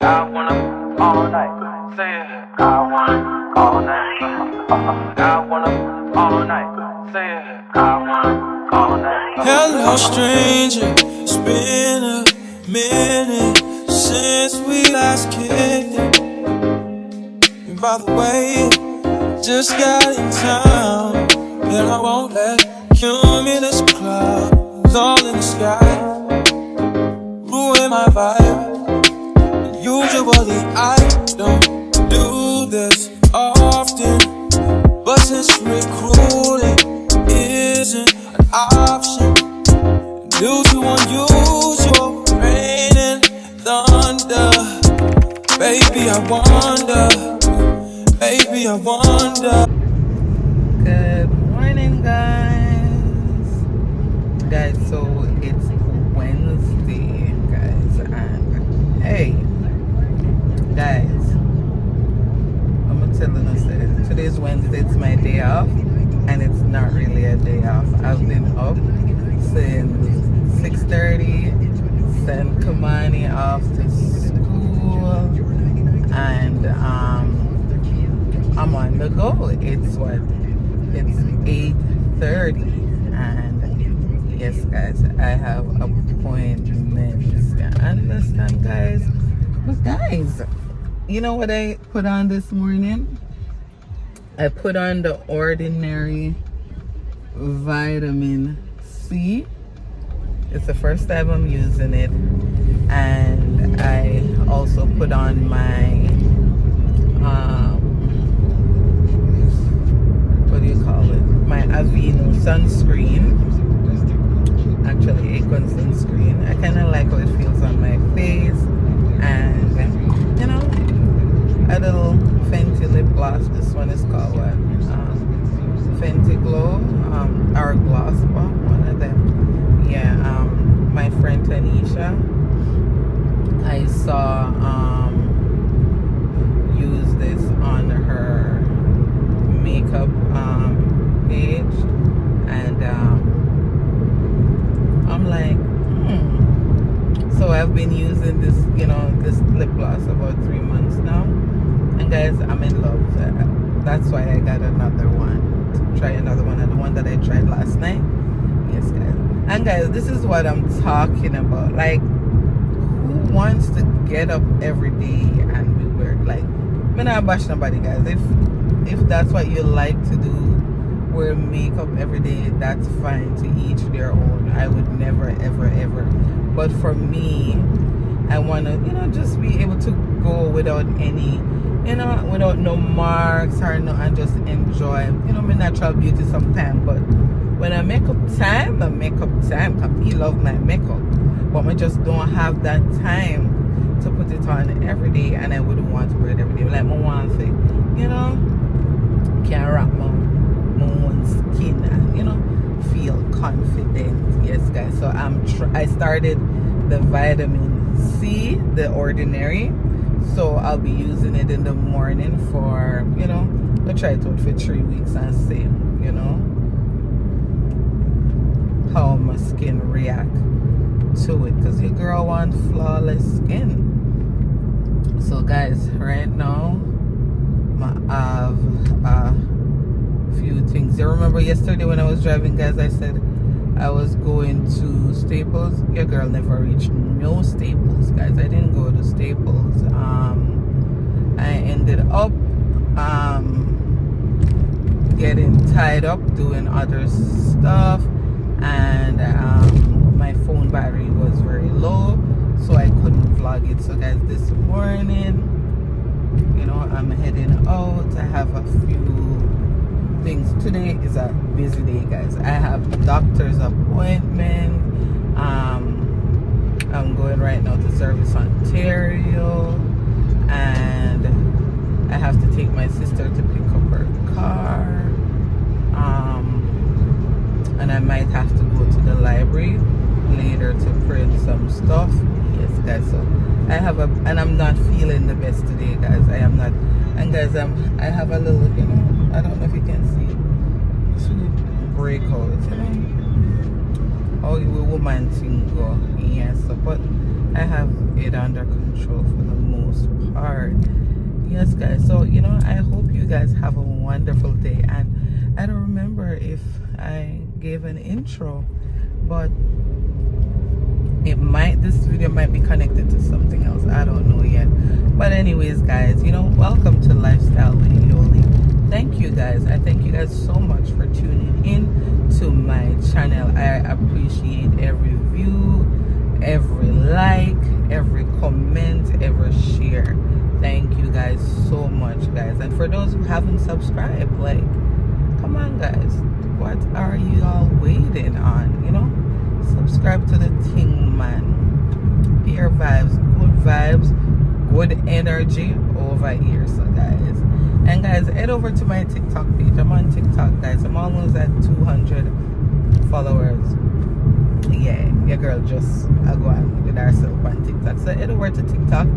I wanna all night. Say it. I wanna all night. I wanna all night. Say it. I wanna all night. Hello, stranger. It's been a minute since we last kicked it. And by the way, just got in town, and I won't let cumulus clouds all in the sky ruin my vibe. Usually I don't do this often, but since recruiting isn't an option due to unusual rain and thunder, baby I wonder. Good morning, guys. So it's Wednesday, guys, and hey, guys, I'm telling us that today's Wednesday. It's my day off, and it's not really a day off. I've been up since 6:30, sent Kamani off to school, and I'm on the go. It's 8:30, and yes, guys, I have appointments. You understand, guys? But guys, you know what I put on this morning? I put on the Ordinary vitamin C. It's the first time I'm using it, and I also put on my what do you call it? My Aveeno sunscreen. Actually, Acorn sunscreen. I kind of like how it feels on my face, and you know, a little Fenty lip gloss. This one is called what? Fenty Glow, or Gloss Bomb, one of them. Yeah. My friend Tanisha, I saw use this on her makeup page, and I'm like, so I've been using this, this lip gloss about 3 months now, and guys, I'm in love. That's why I got another one, try another one, and the one that I tried last night. Yes, guys. And guys, this is what I'm talking about. Like, who wants to get up every day and be weird? Like, I'm not bash nobody, guys. If that's what you like to do, wear makeup every day, that's fine. To each their own. I would never, ever, ever. But for me, I want to, just be able to go without any, without no marks or no, and just enjoy, my natural beauty sometimes. But when I make up time, I love my makeup, but I just don't have that time to put it on every day, and I wouldn't want to wear it every day. Like, I want to, can wrap my own skin and, feel confident. Yes, guys. So I started the vitamin C, the Ordinary. So I'll be using it in the morning for, I'll try it out for 3 weeks and see, how my skin react to it, because your girl wants flawless skin. So guys, right now I have a few things. You remember yesterday when I was driving, guys, I said I was going to Staples. Your girl never reached no Staples, guys. I didn't go to Staples. I ended up getting tied up doing other stuff, and my phone battery was very low, so I couldn't vlog it. So guys, this morning, I'm heading out. I have a few things. Today is a busy day, guys. I have a doctor's appointment. I'm going right now to Service Ontario, and I have to take my sister to pick up her car, and I might have to go to the library later to print some stuff. Yes, guys. So and I'm not feeling the best today, guys. I am not. And guys, I have a little, I don't know if you can see, 2 breakouts, how the woman thing go. Yes, but I have it under control for the most Yes, guys. So, I hope you guys have a wonderful day. And I don't remember if I gave an intro, but this video might be connected to something else. I don't know yet. But anyways, guys, welcome to Lifestyle with Yoli. Thank you, guys. I thank you guys so much for tuning in to my channel. I appreciate every view, every like, every comment, every share. Thank you guys so much, guys. And for those who haven't subscribed, come on, guys, what are you all waiting on? Subscribe to the thing, man. Pure vibes, good energy over here. So guys, and guys, head over to my TikTok page. I'm on TikTok, guys. I'm almost at 200 followers. Yeah, your girl just go on with herself on TikTok. So head over to TikTok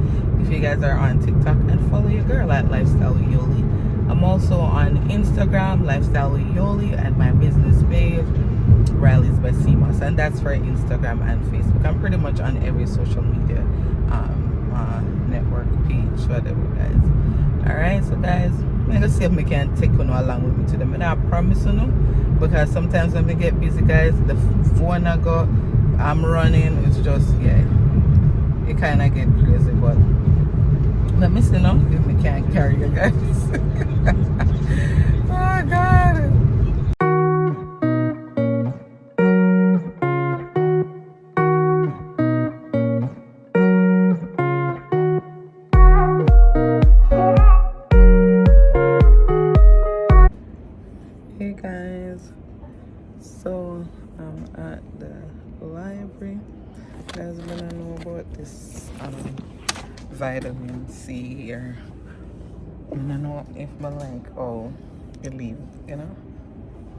if you guys are on TikTok and follow your girl at Lifestyle with Yoli. I'm also on Instagram, Lifestyle with Yoli, and my business page, Riley's by CMOS, and that's for Instagram and Facebook. I'm pretty much on every social media network page, whatever, guys. Alright, so guys, I'm gonna see if I can take you along with me to them. And I promise you, because sometimes when we get busy, guys, the phone I'm running, it's just, it kind of get crazy. But let me see if we can't carry you guys. Oh God. Hey guys, so I'm at the library. You guys wanna know about this vitamin C here? I don't know if believe,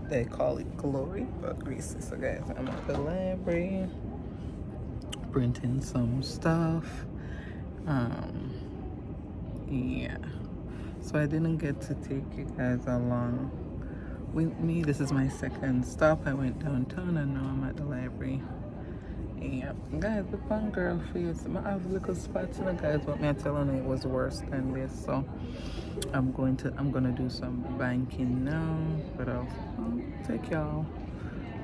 they call it glory or greasy. So guys, I'm at the library printing some stuff. Yeah, so I didn't get to take you guys along with me. This is my second stop. I went downtown and now I'm at the library. Yeah, guys, the fun girl face. I have little spots, guys, but me telling you it was worse than this. So I'm gonna do some banking now, but I'll take y'all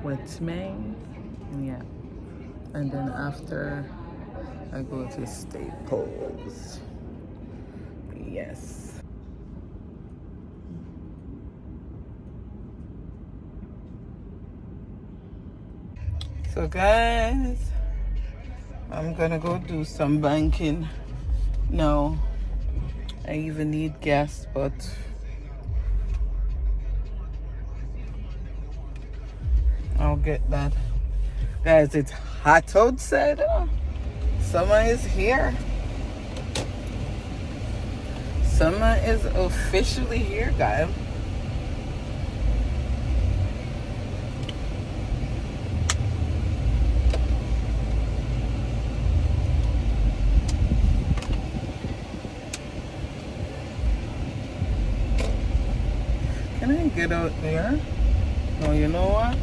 with me. Yeah, and then after I go to Staples. Yes. So guys, I'm gonna go do some banking now. I even need gas, but I'll get that. Guys, it's hot outside. Summer is here. Summer is officially here, guys. Can I get out there? No, you know what?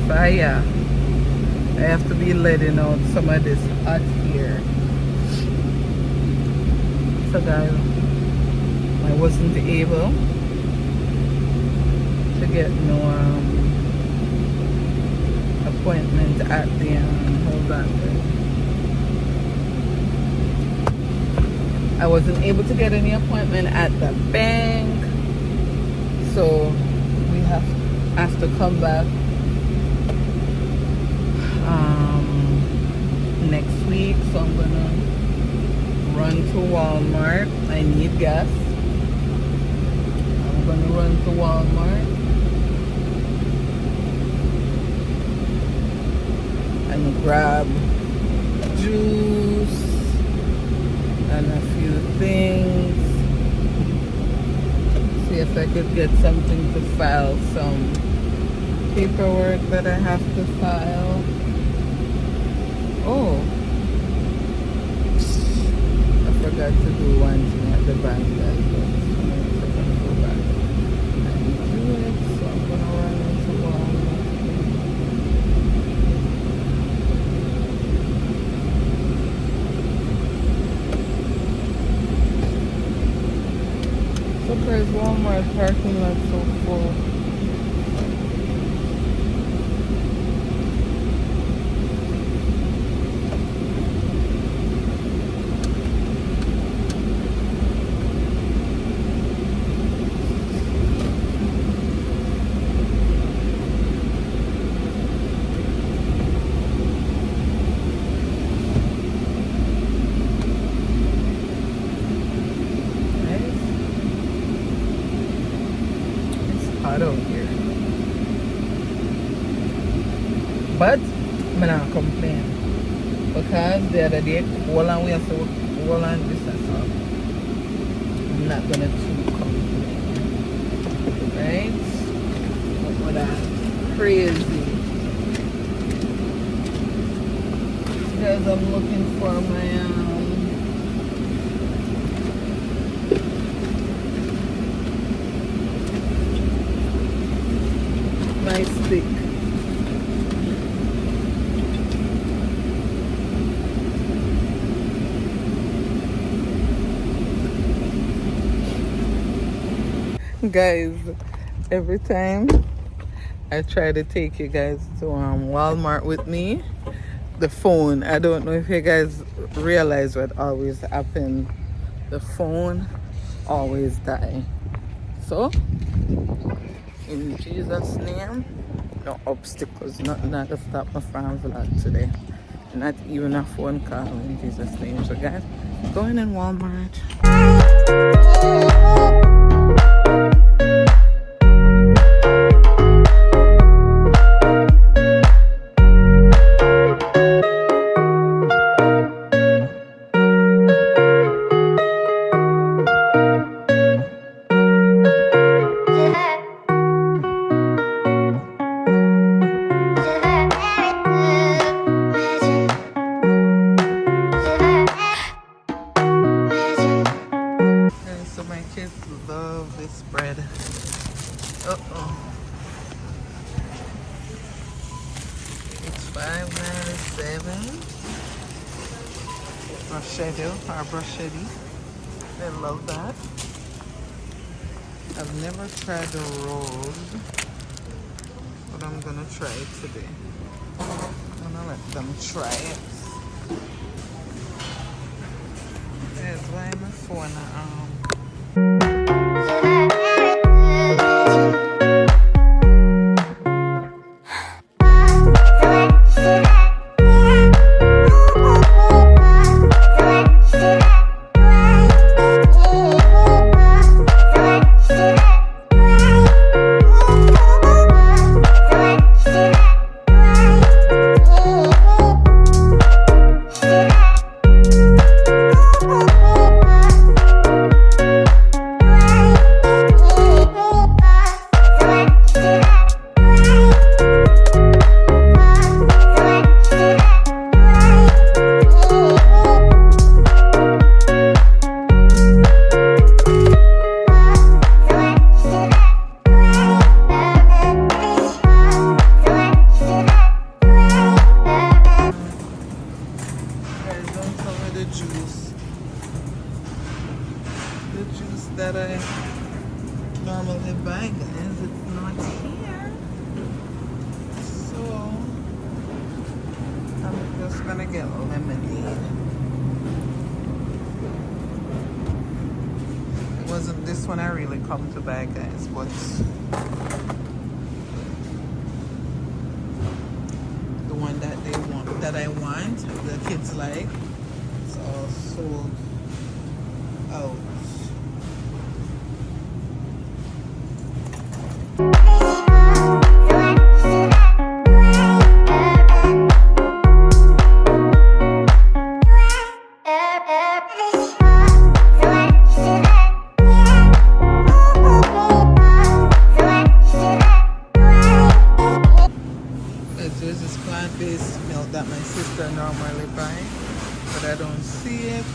Fire. I have to be letting out some of this hot here. So guys, I wasn't able to get no appointment at the hold on. I wasn't able to get any appointment at the bank, so we have to come back next week. So I'm gonna run to Walmart. I need gas. I'm gonna run to Walmart and grab juice and a few things. See if I could get something to file, some paperwork that I have to file. Oh, I forgot to do one thing at the bank, guys, but I'm gonna go back and do it. So I'm gonna run into Walmart. Surprised Walmart parking lot so full. Hot out here, but I'm not complain because the other day all and we have to all and this and so I'm not gonna too complain, right? But that crazy, guys. I'm looking for my stick. Guys, every time I try to take you guys to Walmart with me, the phone, I don't know if you guys realize what always happens. The phone always die. So in Jesus' name, no obstacles, nothing that can stop my farm vlog today. Not even a phone call in Jesus' name. So guys, going in Walmart. So my kids love this bread. It's $5.97. Bruschetta. They love that. I've never tried the rolls, but I'm gonna try it today. I'm gonna let them try it. Guys, why my phone that I normally buy, guys, it's not here. So I'm just gonna get lemonade. It wasn't this one I really come to buy, guys, but the one that they want, that I want, the kids like, it's all sold out. This sister normally buy, but I don't see it.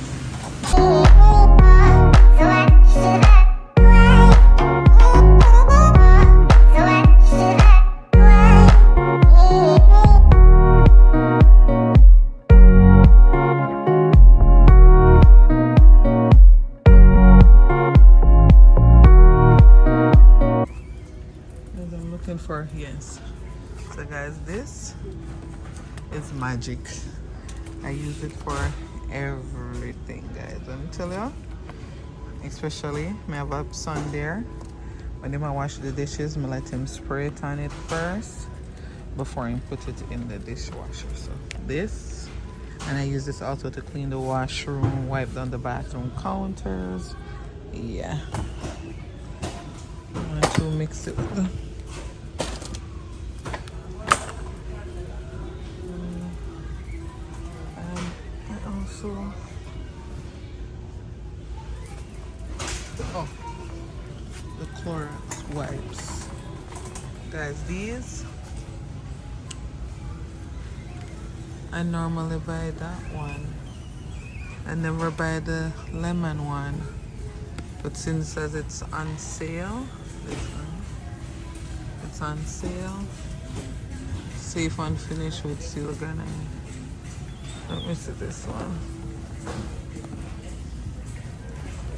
And I'm looking for, yes. So guys, this is magic. I use it for everything, guys. Let me tell you, especially I have a son there. When I wash the dishes, I let him spray it on it first before I put it in the dishwasher. So this, and I use this also to clean the washroom, wipe down the bathroom counters. Yeah, I'm going to mix it with the I also the Clorox wipes, guys. These I normally buy that one. I never buy the lemon one, but since as it's on sale, this one, it's on sale. Safe and finish with Silgan. Let me see this one.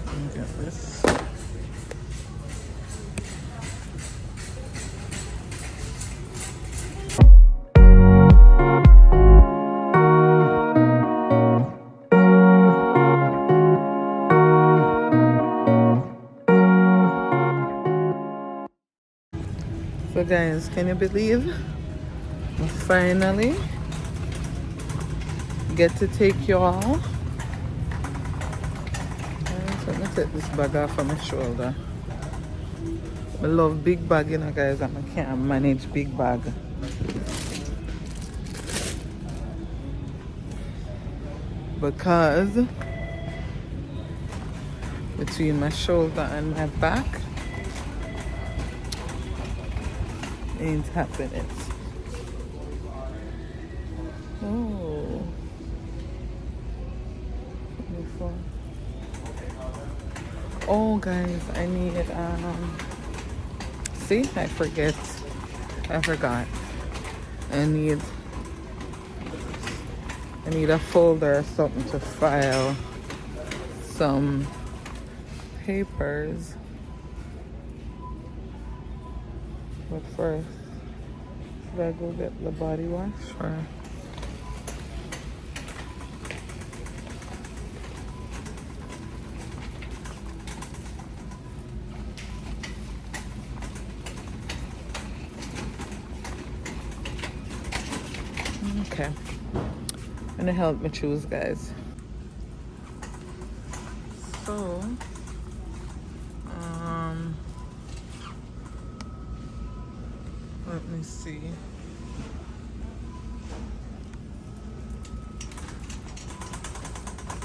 Let me get this. So guys, can you believe I finally get to take you all? So let me take this bag off of my shoulder. I love big bag, you know, guys, and I can't manage big bag. Because between my shoulder and my back ain't happening. Oh, beautiful. Oh guys, I need see, I forgot. I need a folder or something to file some papers. But first, should I go get the body wash or? Okay, I'm gonna help me choose, guys. So, let me see.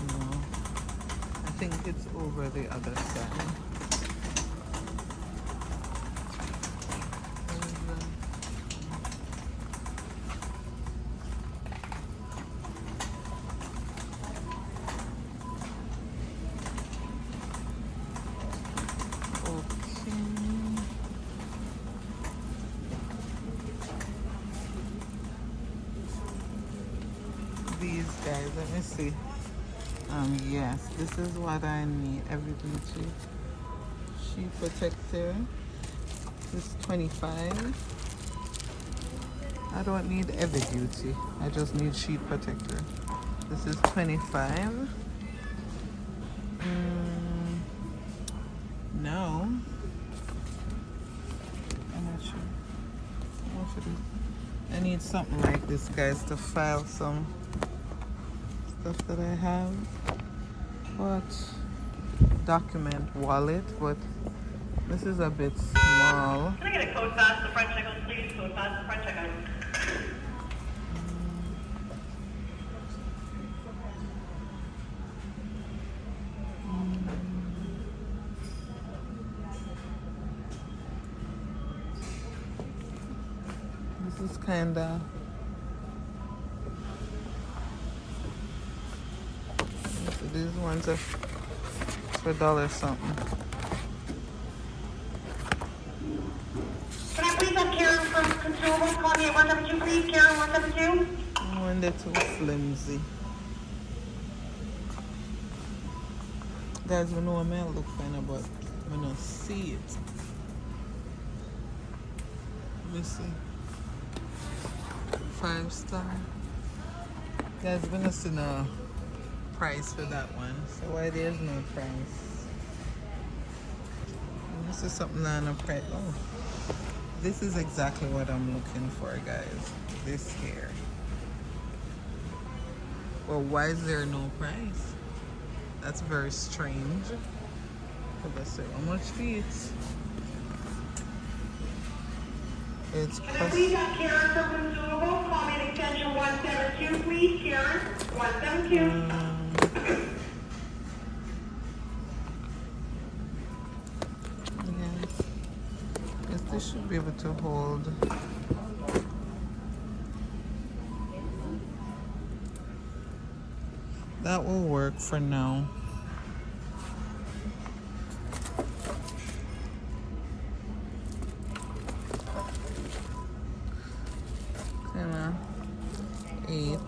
No, I think it's over the other side. These guys, let me see. Yes, this is what I need. Every beauty sheet protector. This is 25. I don't need every beauty. I just need sheet protector. This is 25. No, I'm not sure. What should I need something like this, guys, to file some stuff that I have. What? Document wallet, but this is a bit small. Can I get a code fast the front checkers, please? Code fast the front checkers. This is kinda, These ones are for $1 something. Can I please have Karen from Consumables call me at 172, please? Karen, 172? One they're too flimsy. Guys, we know I may look fine, but I don't see it. Let me see. 5-star. Guys, we're not seeing a price for that one. So why there's no price? This is something on a price. Oh, this is exactly what I'm looking for, guys. This here. Well, why is there no price? That's very strange. Let's see how much feet. It's Can I please have Karen from Consumables call me at extension 172, please? Karen, 172. Yes, this should be able to hold. That will work for now. Kinda 8.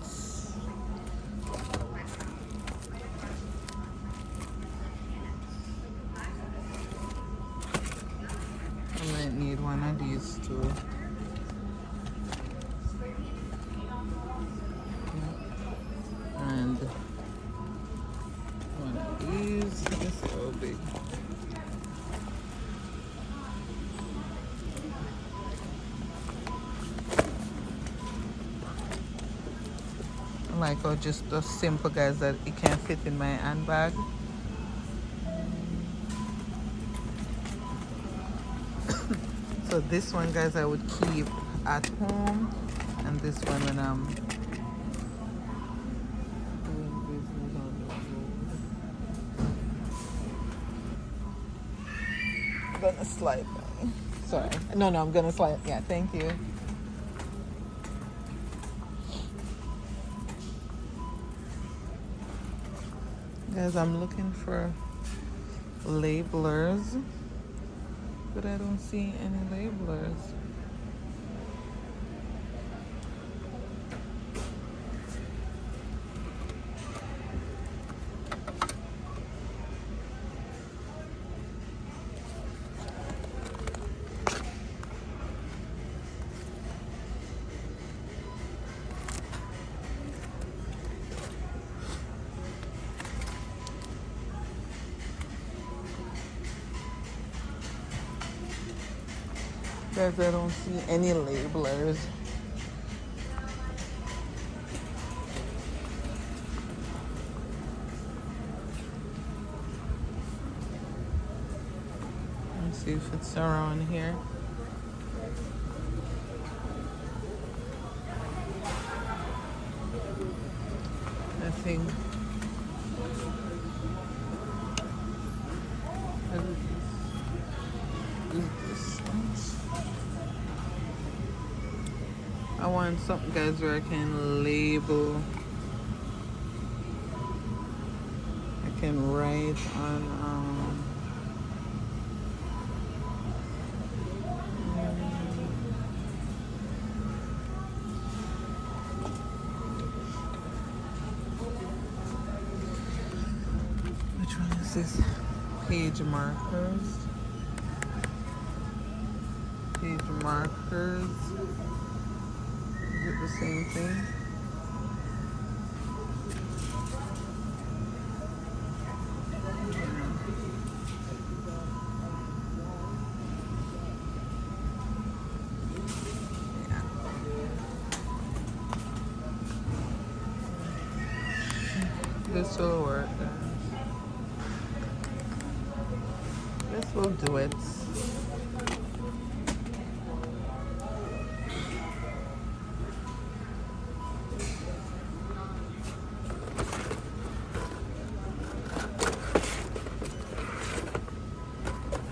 I might need one of these too. And one of these. It's so big. Like, or just those simple, guys, that it can fit in my handbag. So this one, guys, I would keep at home, and this one when I'm doing business on the road. I'm gonna slide by. Sorry. No, I'm gonna slide. Yeah, thank you. Guys, I'm looking for labelers, but I don't see any labelers. Guys, I don't see any labelers. Let's see if it's around here. Nothing. I want something, guys, where I can label. I can write on which one is this? Page markers. Page markers. Is it the same thing? Yeah. This will work, guys. This will do it.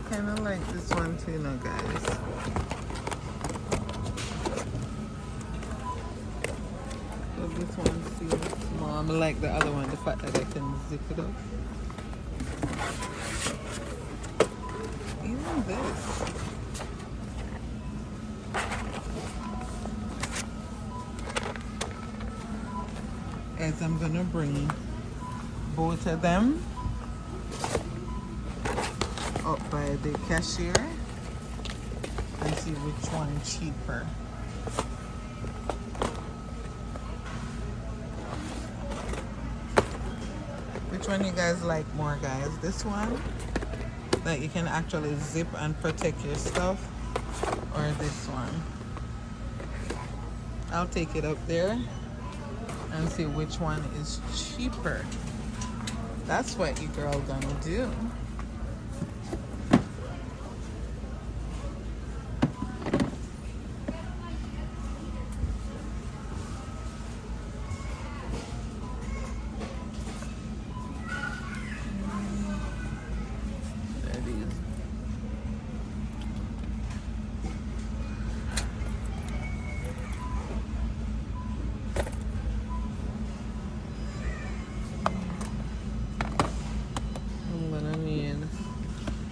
Kind of like this one too, you know, guys. So this one feels small. I like the other one, the fact that I can zip it up. Even this. As I'm gonna bring both of them up by the cashier and see which one cheaper. Which one you guys like more, guys? This one that you can actually zip and protect your stuff, or this one? I'll take it up there and see which one is cheaper. That's what you girl gonna do.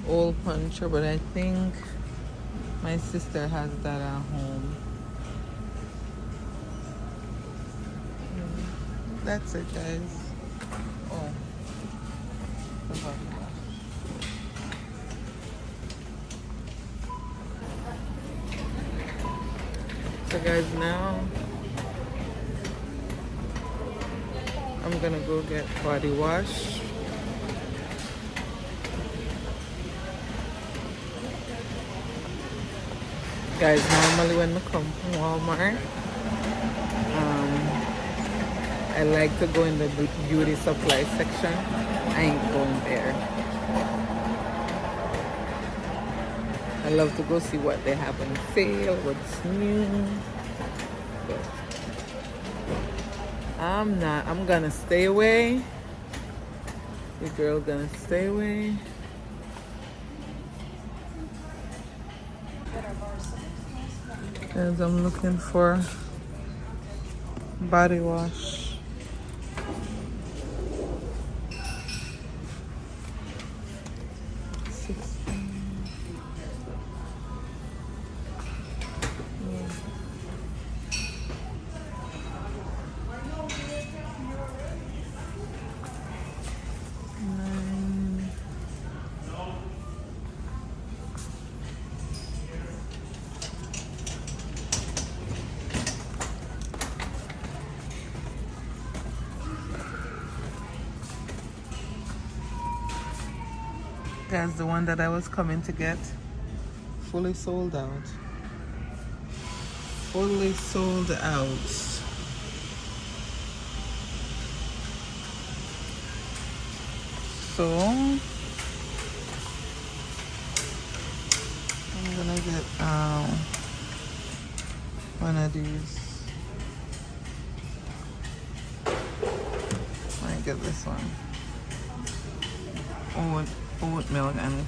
Old puncher, but I think my sister has that at home. That's it, guys. Oh, so guys, now I'm gonna go get body wash. Guys, normally when I come from Walmart, I like to go in the beauty supply section. I ain't going there. I love to go see what they have on sale, what's new. But I'm gonna stay away. Your girl gonna stay away. As I'm looking for body wash. Guys, the one that I was coming to get, fully sold out. Fully sold out. So I'm gonna get one of these. I get this one. Oat milk and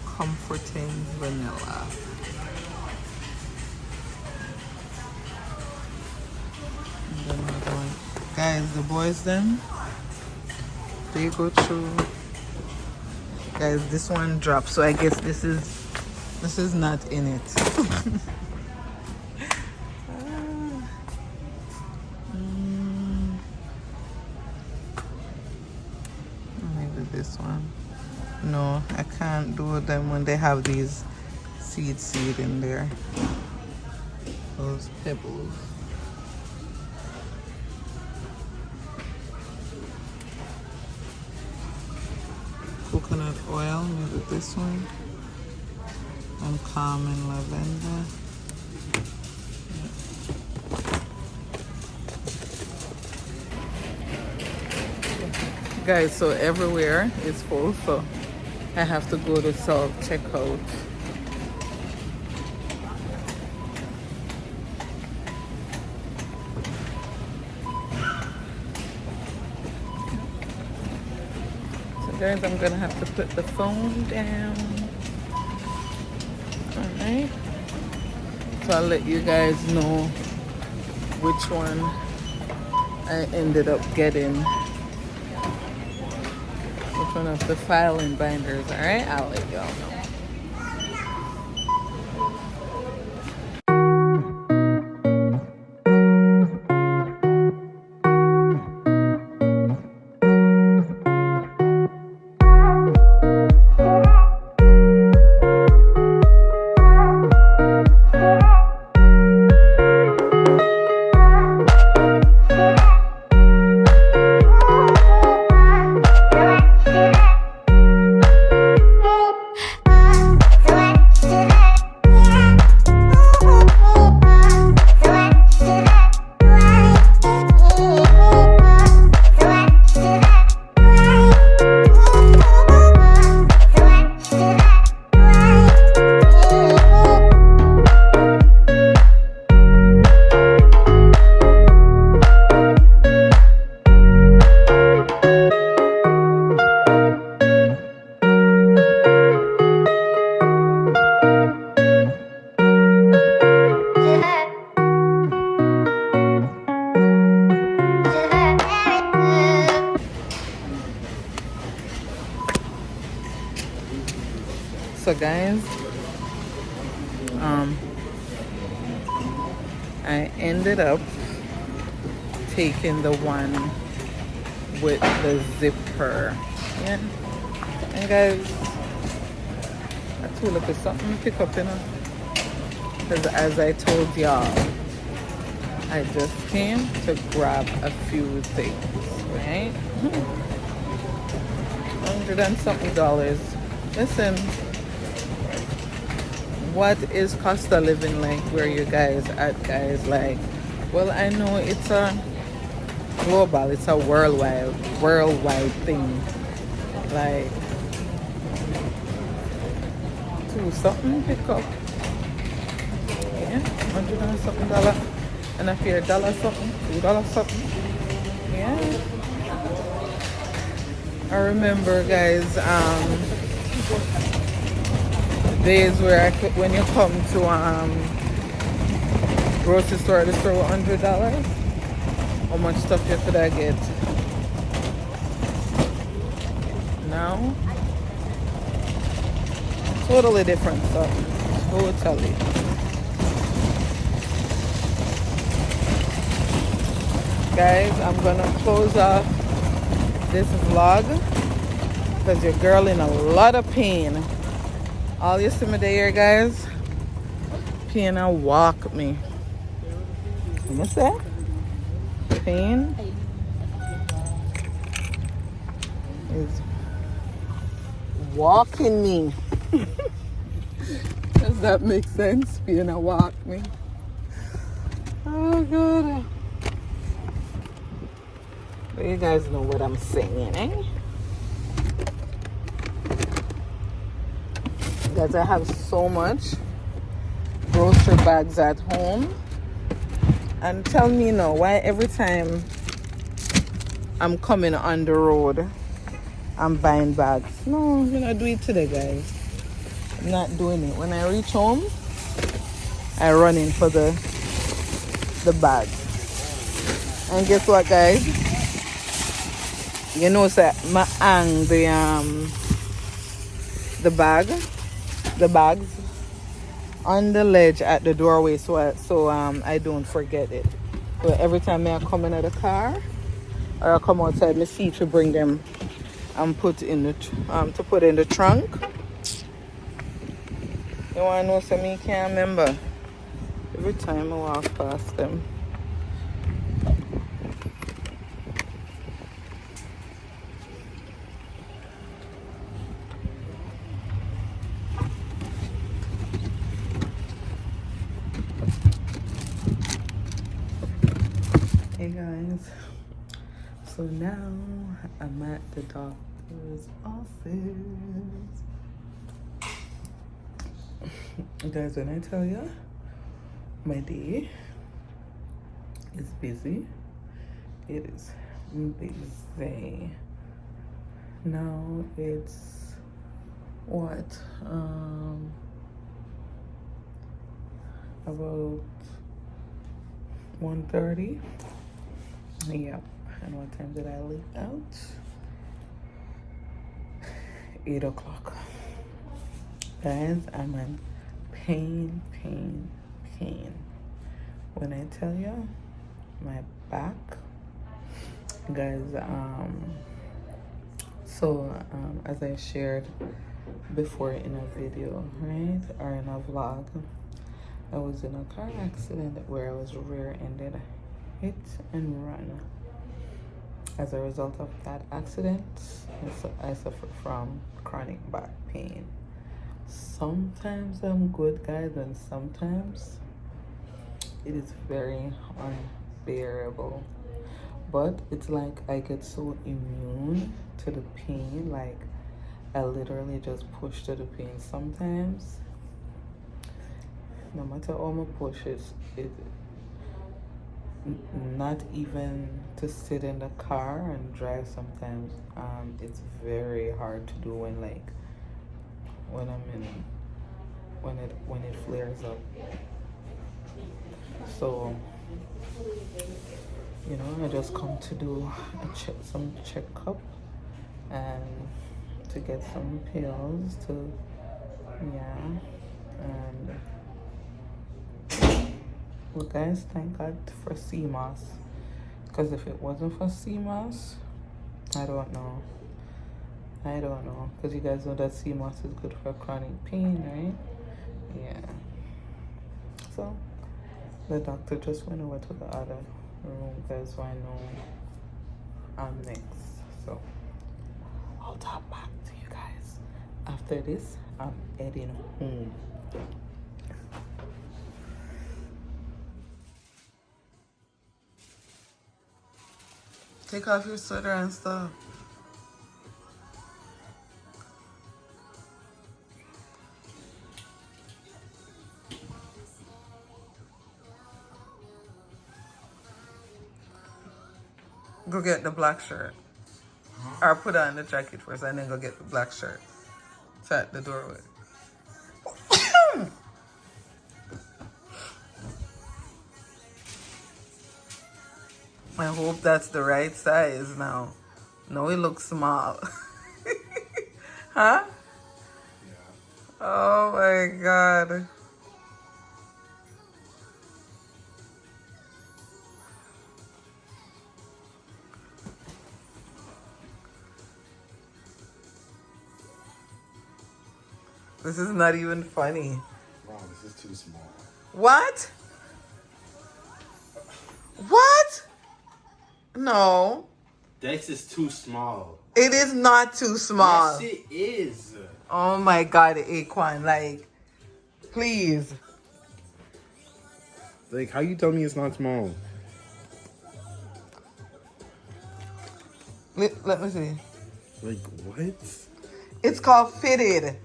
comforting vanilla. And then another one. Guys, the boys then they go through. Guys, this one dropped, so I guess this is not in it. This one. No, I can't do them when they have these seed in there. Those pebbles. Coconut oil, maybe this one. And common lavender. Guys, so everywhere is full, so I have to go to self-checkout. So guys, I'm gonna have to put the phone down. Alright. So I'll let you guys know which one I ended up getting which one of the filing binders. All right, I'll let y'all know. So guys, I ended up taking the one with the zipper. Yeah. And guys, I told you it's something to pick up, you know. Because as I told y'all, I just came to grab a few things, right? $100 and something. Listen, what is cost of living like where you guys at, guys? Like, well, I know it's a global, it's a worldwide thing. Like, to something pick up. Yeah, $100 and something. And I feel $1 something, $2 something. Yeah. I remember, guys, days where when you come to grocery store, the store with $100, how much stuff you could I get? Now, totally different stuff. Totally. Guys, I'm gonna close off this vlog because your girl in a lot of pain. All you see me there, guys, pain and walk me. You say? Pain is walking me. Does that make sense? Pain and walk me. Oh God. But you guys know what I'm saying, eh? Guys, I have so much grocery bags at home. And tell me now, why every time I'm coming on the road, I'm buying bags? No, I'm not doing it today, guys. I'm not doing it. When I reach home, I run in for the bag. And guess what, guys? You know, sir, I hang the bags on the ledge at the doorway, so I don't forget it. So every time I come in the car or I come outside, I see to bring them and put in the to put in the trunk. You wanna know something? You can't remember. Every time I walk past them. Hey guys, so now I'm at the doctor's office. Guys, when I tell you my day is busy, it is busy. Now it's what, about 1:30. Yep. And what time did I leave out? 8 o'clock. Guys, I'm in pain. When I tell you, my back, guys, as I shared before in a video, right, or in a vlog, I was in a car accident where I was rear-ended, hit and run. As a result of that accident, I suffer from chronic back pain. Sometimes I'm good, guys, and sometimes it is very unbearable. But it's like I get so immune to the pain, like I literally just push to the pain. Sometimes, no matter how much push it not even to sit in the car and drive sometimes, it's very hard to do when when it flares up. So, I just come to do some checkup and to get some pills to, and well, guys, thank God for CMOS, because if it wasn't for CMOS, I don't know, because you guys know that CMOS is good for chronic pain, right? Yeah. So the doctor just went over to the other room, guys, so I know I'm next. So I'll talk back to you guys after this. I'm heading home. Take off your sweater and stuff. Go get the black shirt. Or put on the jacket first and then go get the black shirt. It's at the doorway. I hope that's the right size now. No, it looks small. Huh? Yeah. Oh my God. This is not even funny. Wow, this is too small. What? What? No. This is too small. It is not too small. Yes, it is. Oh my God, Aquan, like, please. Like, how you tell me it's not small? Let me see. Like, what? It's called fitted.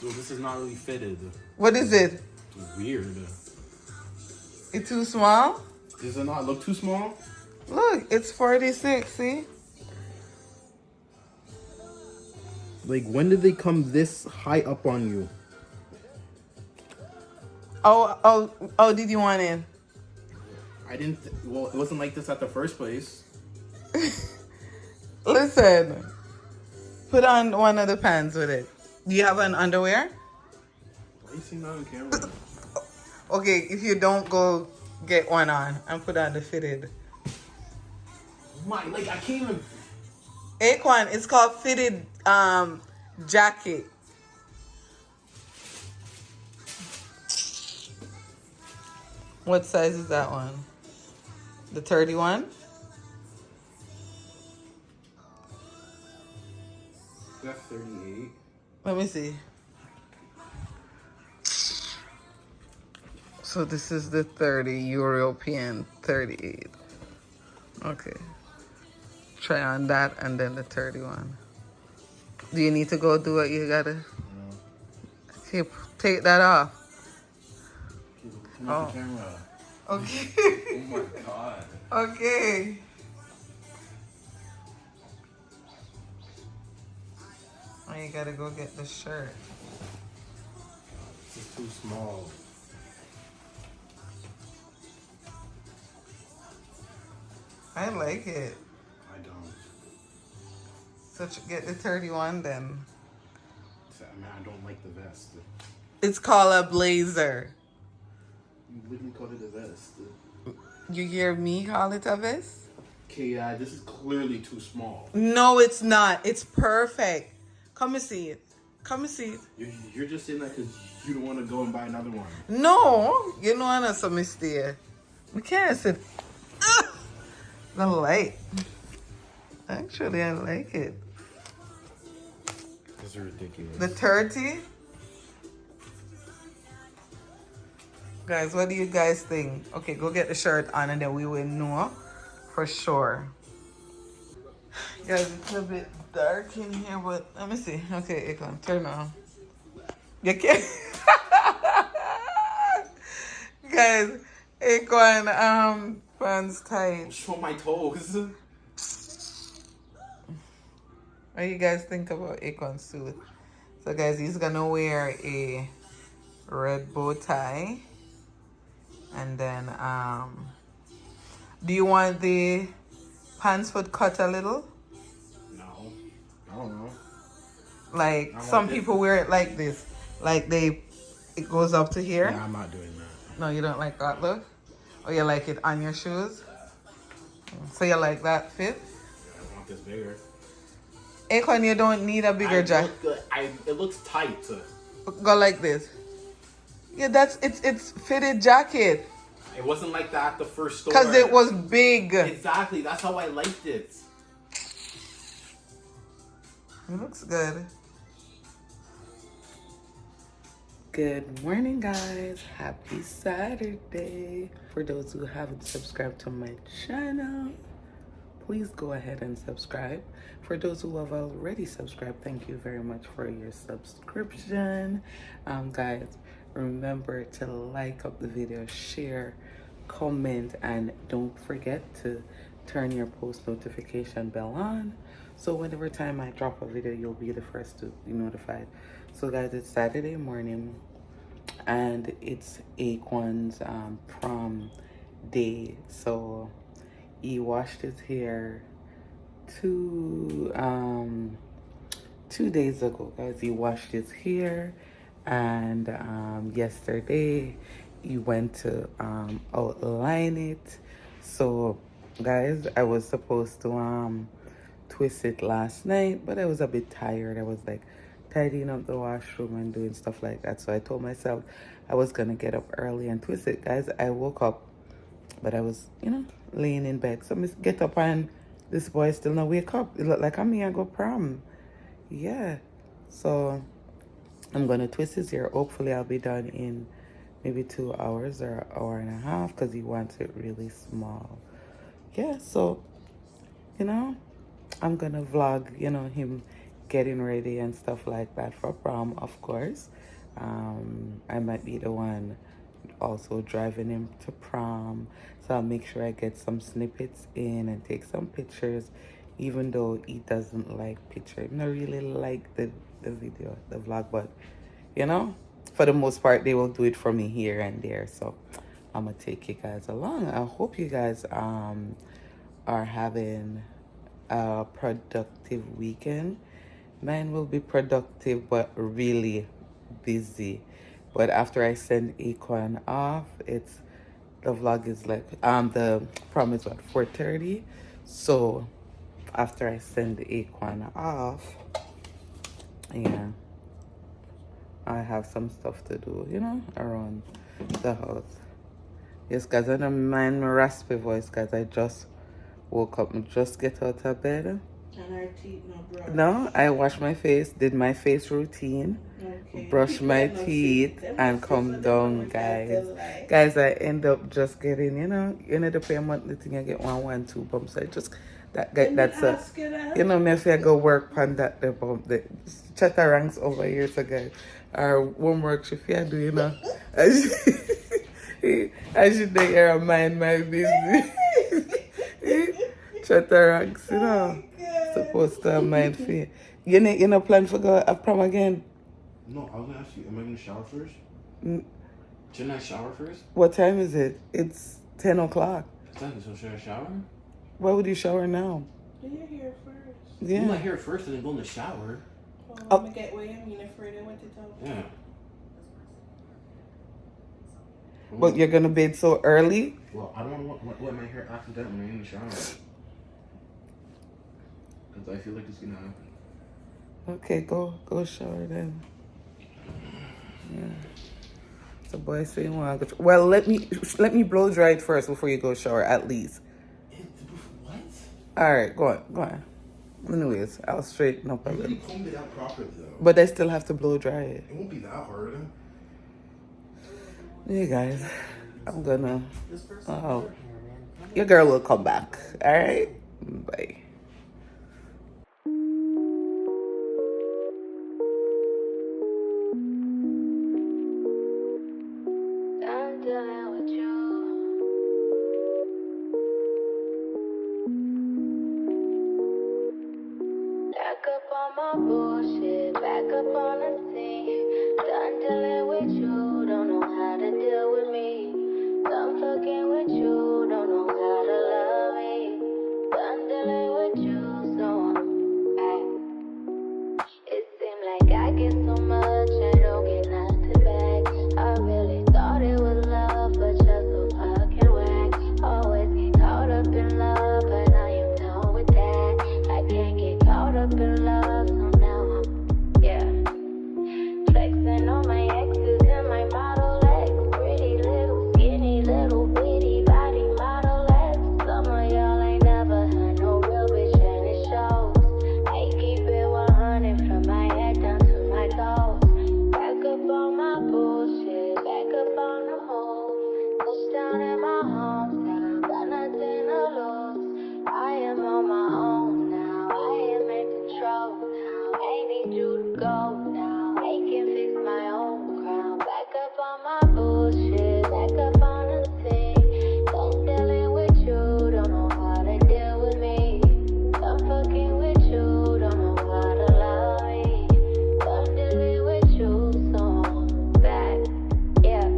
Dude, this is not really fitted. What is it? It's weird. It's too small? Does it not look too small? Look, it's 46, see? Like, when did they come this high up on you? Oh, did you want in? I didn't, well, it wasn't like this at the first place. Listen, put on one of the pants with it. Do you have an underwear? Why are you seeing that on camera? Okay, if you don't, go get one on and put on the fitted. My, like, I can't even. Aquan, it's called fitted jacket. What size is that one? The 31? That's 38. Let me see. So this is the 30, European 38. Okay. Try on that and then the 31. Do you need to go do what you gotta? No. Okay, take that off. Oh. The camera. Okay. Oh my God. Okay. Oh, you gotta go get the shirt. This is too small. I like it. I don't. So get the 31 then. I don't like the vest. It's called a blazer. You literally called it a vest. You hear me call it a vest? Okay, this is clearly too small. No, it's not. It's perfect. Come and see it. Come and see it. You're just saying that because you don't want to go and buy another one. No, you know I'm not so mistake. We can't sit. The light. Actually, I like it. This is ridiculous. The 30. Guys, what do you guys think? Okay, go get the shirt on and then we will know for sure. Guys, it's a bit dark in here, but let me see. Okay, Akon, turn on. You can't. Guys, Akon, pants tight. Show my toes. What do you guys think about Akon's suit? So guys, he's gonna wear a red bow tie. And then, do you want the pants foot cut a little? No. I don't know. Like, I some want it. people wear it like this. Like, it goes up to here. Yeah, I'm not doing that. No, you don't like that look? Or you like it on your shoes? So you like that fit? Yeah, I want this bigger. Akon, you don't need a bigger jacket. It looks tight. Go like this. Yeah, it's fitted jacket. It wasn't like that at the first store. Because it was big. Exactly. That's how I liked it. It looks good. Good morning, guys. Happy Saturday. For those who haven't subscribed to my channel, please go ahead and subscribe. For those who have already subscribed, thank you very much for your subscription. Guys, remember to like up the video, share, comment, and don't forget to turn your post notification bell on, so whenever time I drop a video, you'll be the first to be notified. So guys, it's Saturday morning and it's Akon's prom day. So he washed his hair two days ago, guys. He washed his hair, and yesterday he went to outline it. So guys, I was supposed to twist it last night, but I was a bit tired. I was like tidying up the washroom and doing stuff like that. So I told myself I was gonna get up early and twist it. Guys, I woke up, but I was, laying in bed. So I get up and this boy still not wake up. It looked like I'm here go prom. Yeah. So I'm gonna twist his hair. Hopefully I'll be done in maybe 2 hours or an hour and a half, because he wants it really small. Yeah, so I'm gonna vlog, him getting ready and stuff like that for prom, of course. I might be the one also driving him to prom, so I'll make sure I get some snippets in and take some pictures, even though he doesn't like pictures. I don't really like the video, the vlog, but for the most part they will do it for me here and there. So I'm gonna take you guys along. I hope you guys are having a productive weekend. Mine will be productive but really busy. But after I send Akon off, the vlog is like the prom is what, 4:30. So after I send Akon off, yeah, I have some stuff to do, around the house. Yes, guys, I don't mind my raspy voice, guys. I just woke up and just get out of bed. And our teeth no brush. No, I washed my face, did my face routine, Okay. brush my teeth, and come down, guys. Guys, I end up just getting, you need to pay a monthly thing, I get 2 bumps. I just, that's me if I go work on that, the bump, the chatterangs over here, so guys, our homework, if you do, I should take care of mind my business. Chatterangs, supposed to have mind fear. You know plan for go have prom again? No, I was gonna ask you, am I gonna shower first? Shouldn't I shower first? What time is it? It's 10 o'clock. So should I shower? Why would you shower now? You're here first. You Yeah. might hear it first and then go in the shower. Oh, Oh. I'm gonna get away. I mean, afraid I went to tell. Yeah. But you're gonna bed so early? Well, I don't want to wet my hair accidentally when I'm in the shower. Because I feel like it's gonna happen. Okay, go shower then. Yeah. So boy saying, well, let me blow dry it first before you go shower, at least. What? All right, go on. Anyways, I'll straighten up a I little. really combed it out properly though. But I still have to blow dry it. It won't be that hard. Hey guys, I'm gonna. Oh, your girl will come back. All right, bye. I'm dealing with you. Back up on my bullshit, back up on the scene. Done dealing with you, don't know how to deal with me. Done fucking with you, don't know how to love me. Done dealing with you, so I'm back. It seemed like I get so much, I don't get nothing back. I really thought it was love, but you're so fucking whack. Always get caught up in love, but I am done with that. I can't get caught up in love, so now I'm, yeah. Flexing on my exes and my Model X. Pretty little, skinny, little bitty body Model X. Some of y'all ain't never had no real bitch and it shows. I keep it 100 from my head down to my toes. Back up on my bullshit, back up on the move. Touchdown in my hometown, got nothing to lose. I am on my own now, I am in control now. I need you to go now, I can fix my own crown. Back up on my bullshit, back up on the scene. Don't dealing with you, don't know how to deal with me. I'm fucking with you, don't know how to love me. I'm dealing with you, so I'm back, yeah.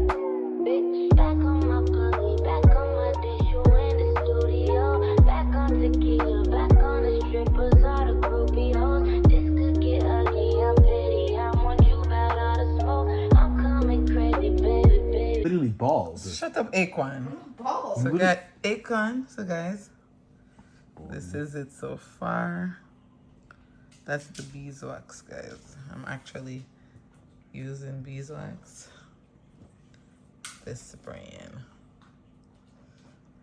Bitch, back on my pussy, back on my dish, you in the studio. Back on tequila, back on the strippers, all the groupie hoes. This could get ugly, I'm petty, I want you bad out of smoke. I'm coming crazy, baby. Literally bald. Shut up, Acorn. Balls. So guys, Acorn. So guys, this is it so far. That's the beeswax, guys. I'm actually using beeswax. This brand.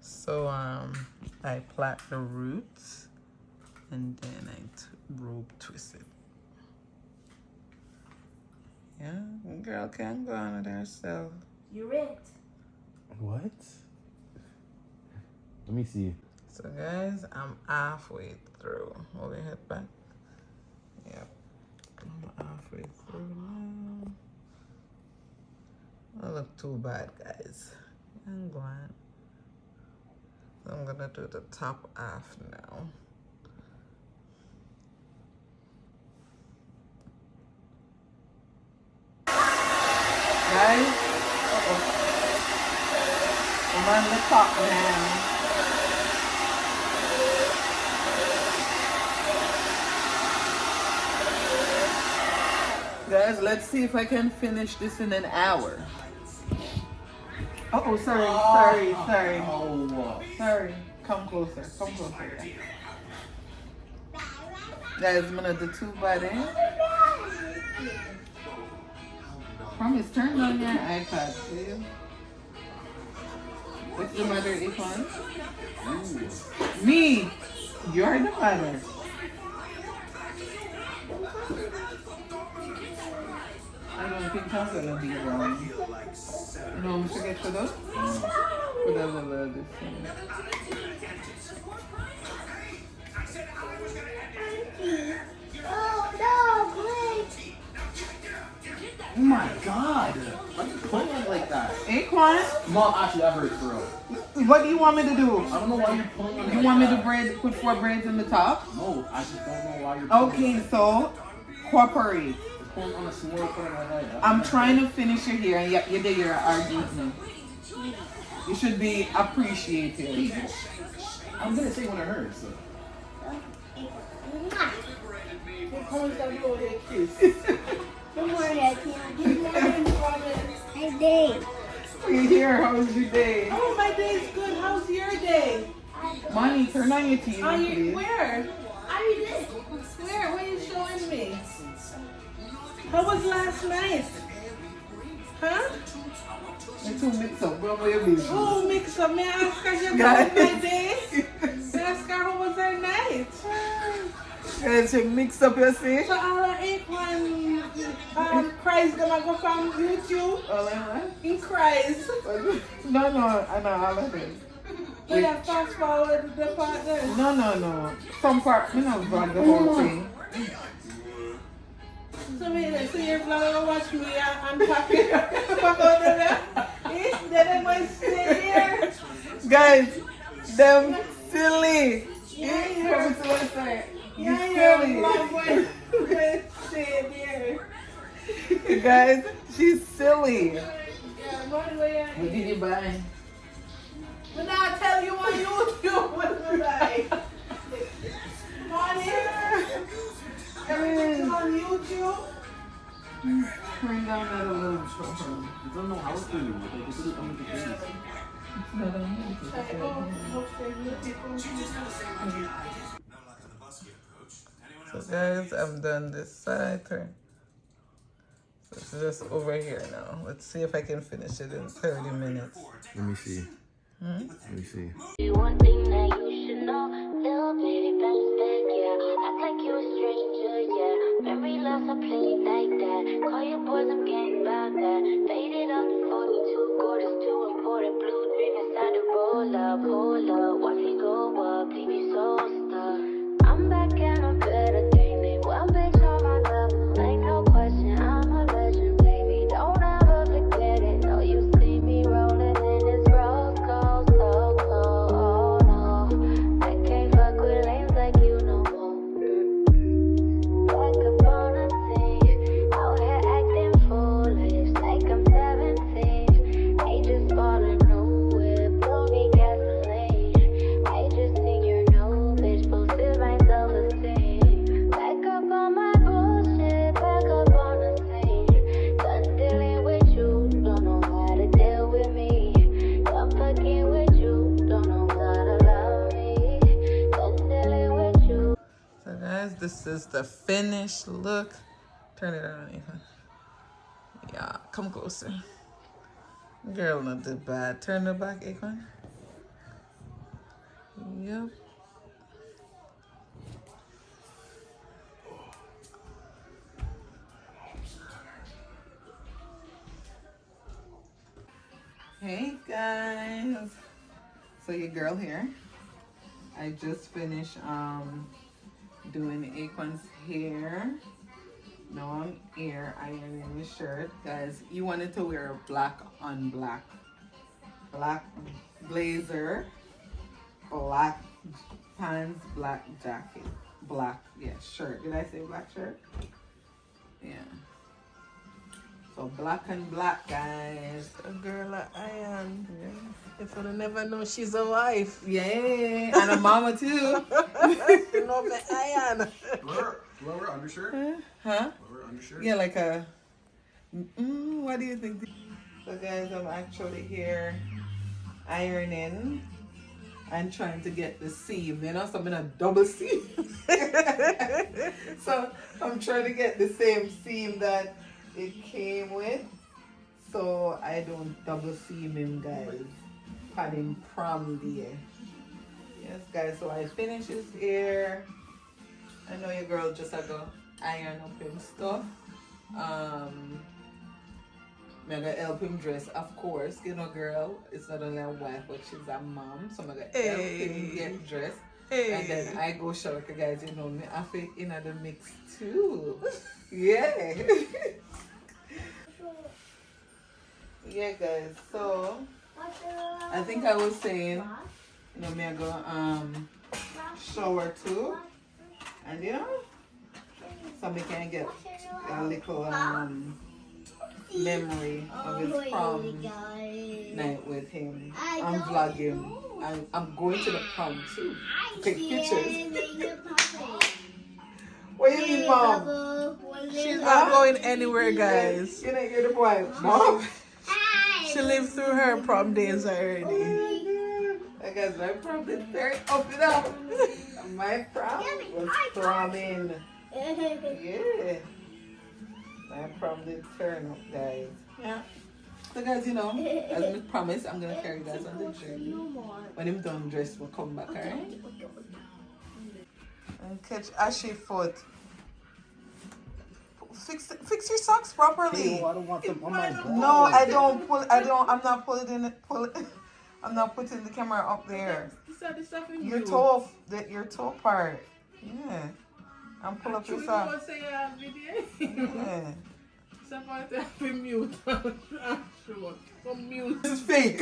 So I plait the roots and then I rope twist it. Yeah, girl can go on with herself. You ripped. What? Let me see. So guys, I'm halfway through. Hold your head back. Yep. I'm halfway through now. Don't look too bad, guys. I'm going. So I'm gonna do the top half now. Guys, I'm on the top now. Guys, let's see if I can finish this in an hour. Oh, sorry. Sorry. Come closer. Guys, I'm gonna do two body. Promise, turn on your iPad, please. What's the matter, Ikon? Me! You're the mother. I don't think I'm gonna be wrong. You know, I'm forget for those? Whatever, this thing. Oh my god! Why are you pulling it like that? Acorn, Mom, actually, that hurts, bro. what do you want me to do? I don't know why you're pulling on it. You want me to put 4 braids in the top? No, I just don't know why you're pulling Okay, it. so cooperate. You're pulling on a small part of my head. I'm trying to finish your hair and yet you did your argument. You should be appreciated. I'm gonna say one of hers. So. How is that little head kiss? Good morning, Good morning, Hey, Dave. We here. How was your day? Oh, my day's good. How's your day? Money, turn on your TV, Are you please. where? Are you there? Where? What are you showing me? How was last night? Huh? The two mix up. What about your business? Oh, mix up. May I ask her just Guys. how was my day? May I ask her how was her night? Guys, you mix up your see? So all the Aikman cries gonna go from YouTube All right. in cries. No, I know all of it. So you fast forward the part there. No. Some part, me not vlog the whole thing. So your vlogger watch me unpacking pack out of there. Then I might stay here. Guys, them silly. Yeah, Come to the side. Yeah, You your silly. vlogger will stay there. Guys, she's silly. Yeah, by the way, What did you buy? when I tell you on YouTube what to buy. Money. Everything's on YouTube. Turn down that a little bit. I don't know how it's doing. Like, it's really unconventional. So guys, I'm done this side turn. So it's just over here now. Let's see if I can finish it in 30 minutes. Let me see. Let me see. One thing that you should know, little baby, bounce back, yeah. Act like you a stranger, yeah. Memory loss, I play like that. Call your boys, I'm getting about that. Faded off the 42, quarters too important. Blue dream inside the roll up, hold up. Watch me go up, leave you so stuck. I'm back and I'm better than they. One bitch on my level, ain't no question. I'm a legend, baby. Don't ever forget it. No, you see me rolling in this rose gold, so cold. Oh no, I can't fuck with lanes like you no more. Back up on the scene, out here acting foolish like I'm 17. I just bought a new whip, don't need gasoline. I just think you're no bitch, boosted my self-esteem. Back up on my bullshit, back up on the scene. Done dealing with you, don't know how to deal with me. Done fucking with you, don't know how to love me. Done dealing with you. So guys, this is the finished look. Turn it on, Ethan. Yeah, come closer. Girl, not too bad. Turn it back, Akon. Yep. Hey guys. So your girl here. I just finished doing Akon's hair. Now I'm here ironing his shirt. Guys, you wanted to wear black on black. Black blazer, black pants, black jacket, black, shirt. Did I say black shirt? Yeah. So black and black, guys. A girl like Ian. If I never know she's a wife. Yeah, and a mama too. You know me, Ian. Lower undershirt? Huh? Lower undershirt? Yeah, like a. What do you think? So guys, I'm actually here ironing and trying to get the seam. You know, so I'm in a double seam. So I'm trying to get the same seam that it came with, so I don't double seam him, guys. Had him prom day. Yes, guys. So I finished his hair. I know your girl just had to iron up him stuff. I'm gonna help him dress, of course. You know, girl, it's not only a wife, but she's a mom. So I'm gonna help him get dressed. And then I go shower, guys. You know me, I fit in the mix too. Yeah. Yeah, guys. So I think I was saying, you know, me I go shower too, and you know, so we can get a little memory of his prom night with him. I'm vlogging. I'm going to the prom too. Take pictures. What do you mean, Mom? She's not going anywhere, guys. You didn't hear the boy, Mom? She lived through her prom days already. I guess my prom did very up and up. My prom was promming. Yeah. My prom did turn up, guys. Yeah. So guys, you know, as I promised, I'm gonna carry you guys on the journey. When I'm done dressed, we'll come back, alright? And catch Ashley foot. Fix your socks properly. I don't want them on my ball. No, I don't pull. I'm not pulling it. I'm not putting the camera up there. Your toe, your toe part. Yeah. I'm pull up your socks. Yeah. This is fake.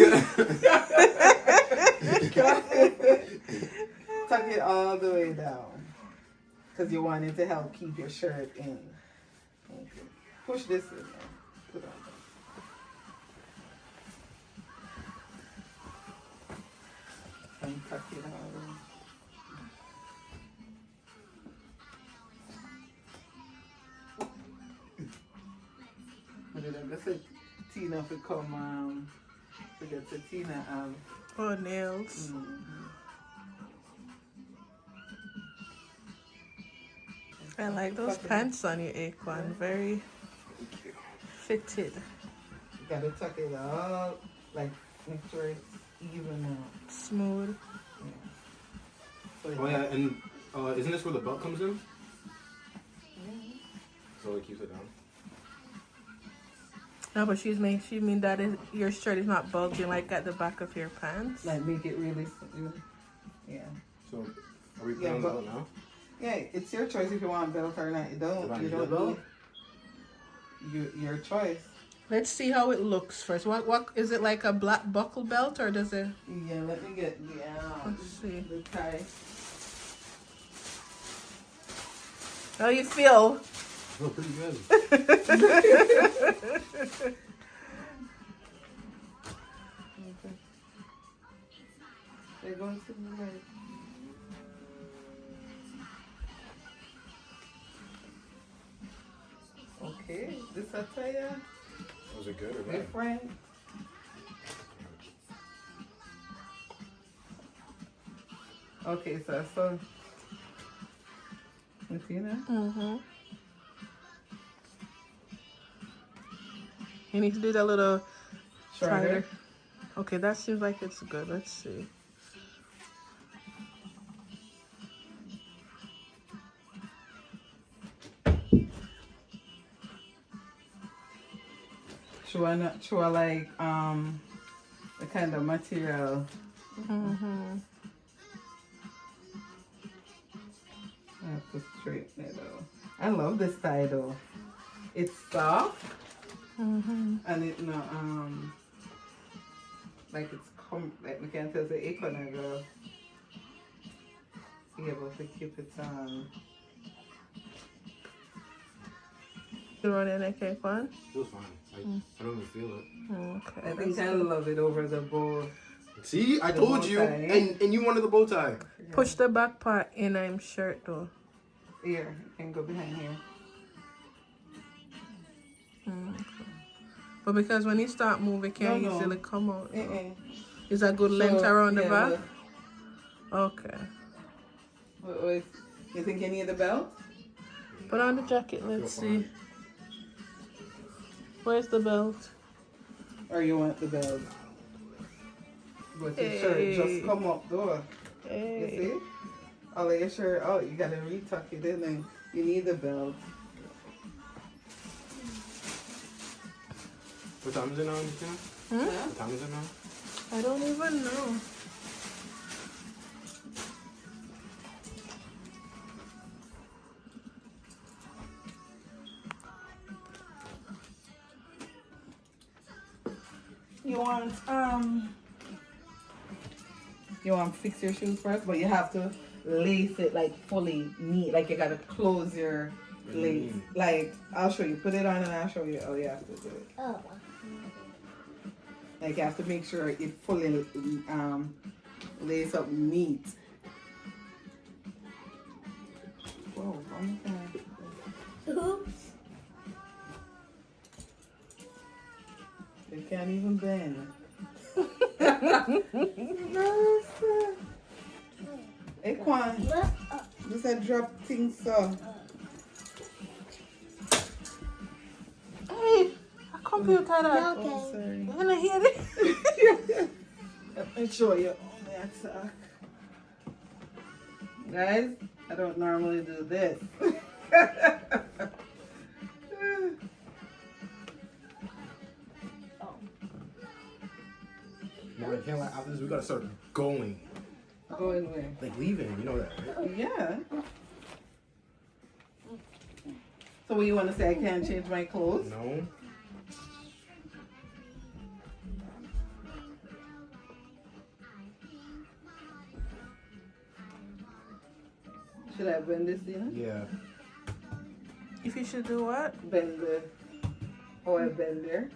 Tuck it all the way down. Because you want it to help keep your shirt in. Okay. Push this in. Put it on. And tuck it out. But then I said Tina to come to get to Tina Oh, nails. I like those pants on your Aquan. Very fitted. You gotta tuck it out, like make sure it's even out. Smooth. Yeah. Oh yeah, and isn't this where the belt comes in? So it keeps it down. No, but she mean that your shirt is not bulging like at the back of your pants. Like make it really, yeah. So are we putting on the belt now? Yeah, it's your choice if you want belt or not. You don't belt? Your choice. Let's see how it looks first. What is it, like a black buckle belt or does it? Yeah, let me get Let's see. the tie. How you feel? I feel pretty good. They're going to the right. Okay, this attire. Was it good or My bad? friend. Okay, so I saw. You see that? Mm-hmm. You need to do that little Shorter. Okay, that seems like it's good. Let's see. Sure, like the kind of material. Mm-hmm. I have to straighten it out. I love this tie though. It's soft Mm-hmm. and it no like it's like we can tell the icon girl be able to keep it on. You run your neck on? Feels fine. I don't even feel it. Okay. I think I love it over the bow. See, I The told bow you, tie. and you wanted the bow tie. Push the back part in I'm shirt though. Here, you can go behind here. But because when you start moving, it can't No. easily come out. Uh-uh. Is that good length So, around the yeah, back? Okay. You think you need the belt? Put on the jacket, let's see. Where's the belt? Or you want the belt? But your shirt just come up door. Hey. You see? All of your shirt out, you gotta retuck it in and you need the belt. What time is it now, Tina? What time is it now? I don't even know. You want to fix your shoes first, but you have to lace it like fully neat. Like you gotta close your lace. Like I'll show you. Put it on and I'll show you how you have to do it. Oh. Like you have to make sure it fully lace up neat. Whoa, Oops. they can't even bend. Hey, Quan, this a drop thing, so. Hey, a computer that. Okay. Oh, sorry. You wanna hear it? Let me show you on the attack. Guys, I don't normally do this. No, I can't like after this. We gotta start going, Going where? like leaving. You know that, right? Yeah. So what you want to say? I can't change my clothes? No. Should I bend this in? Yeah. If you should do what? Bend the. Oh, I bend there.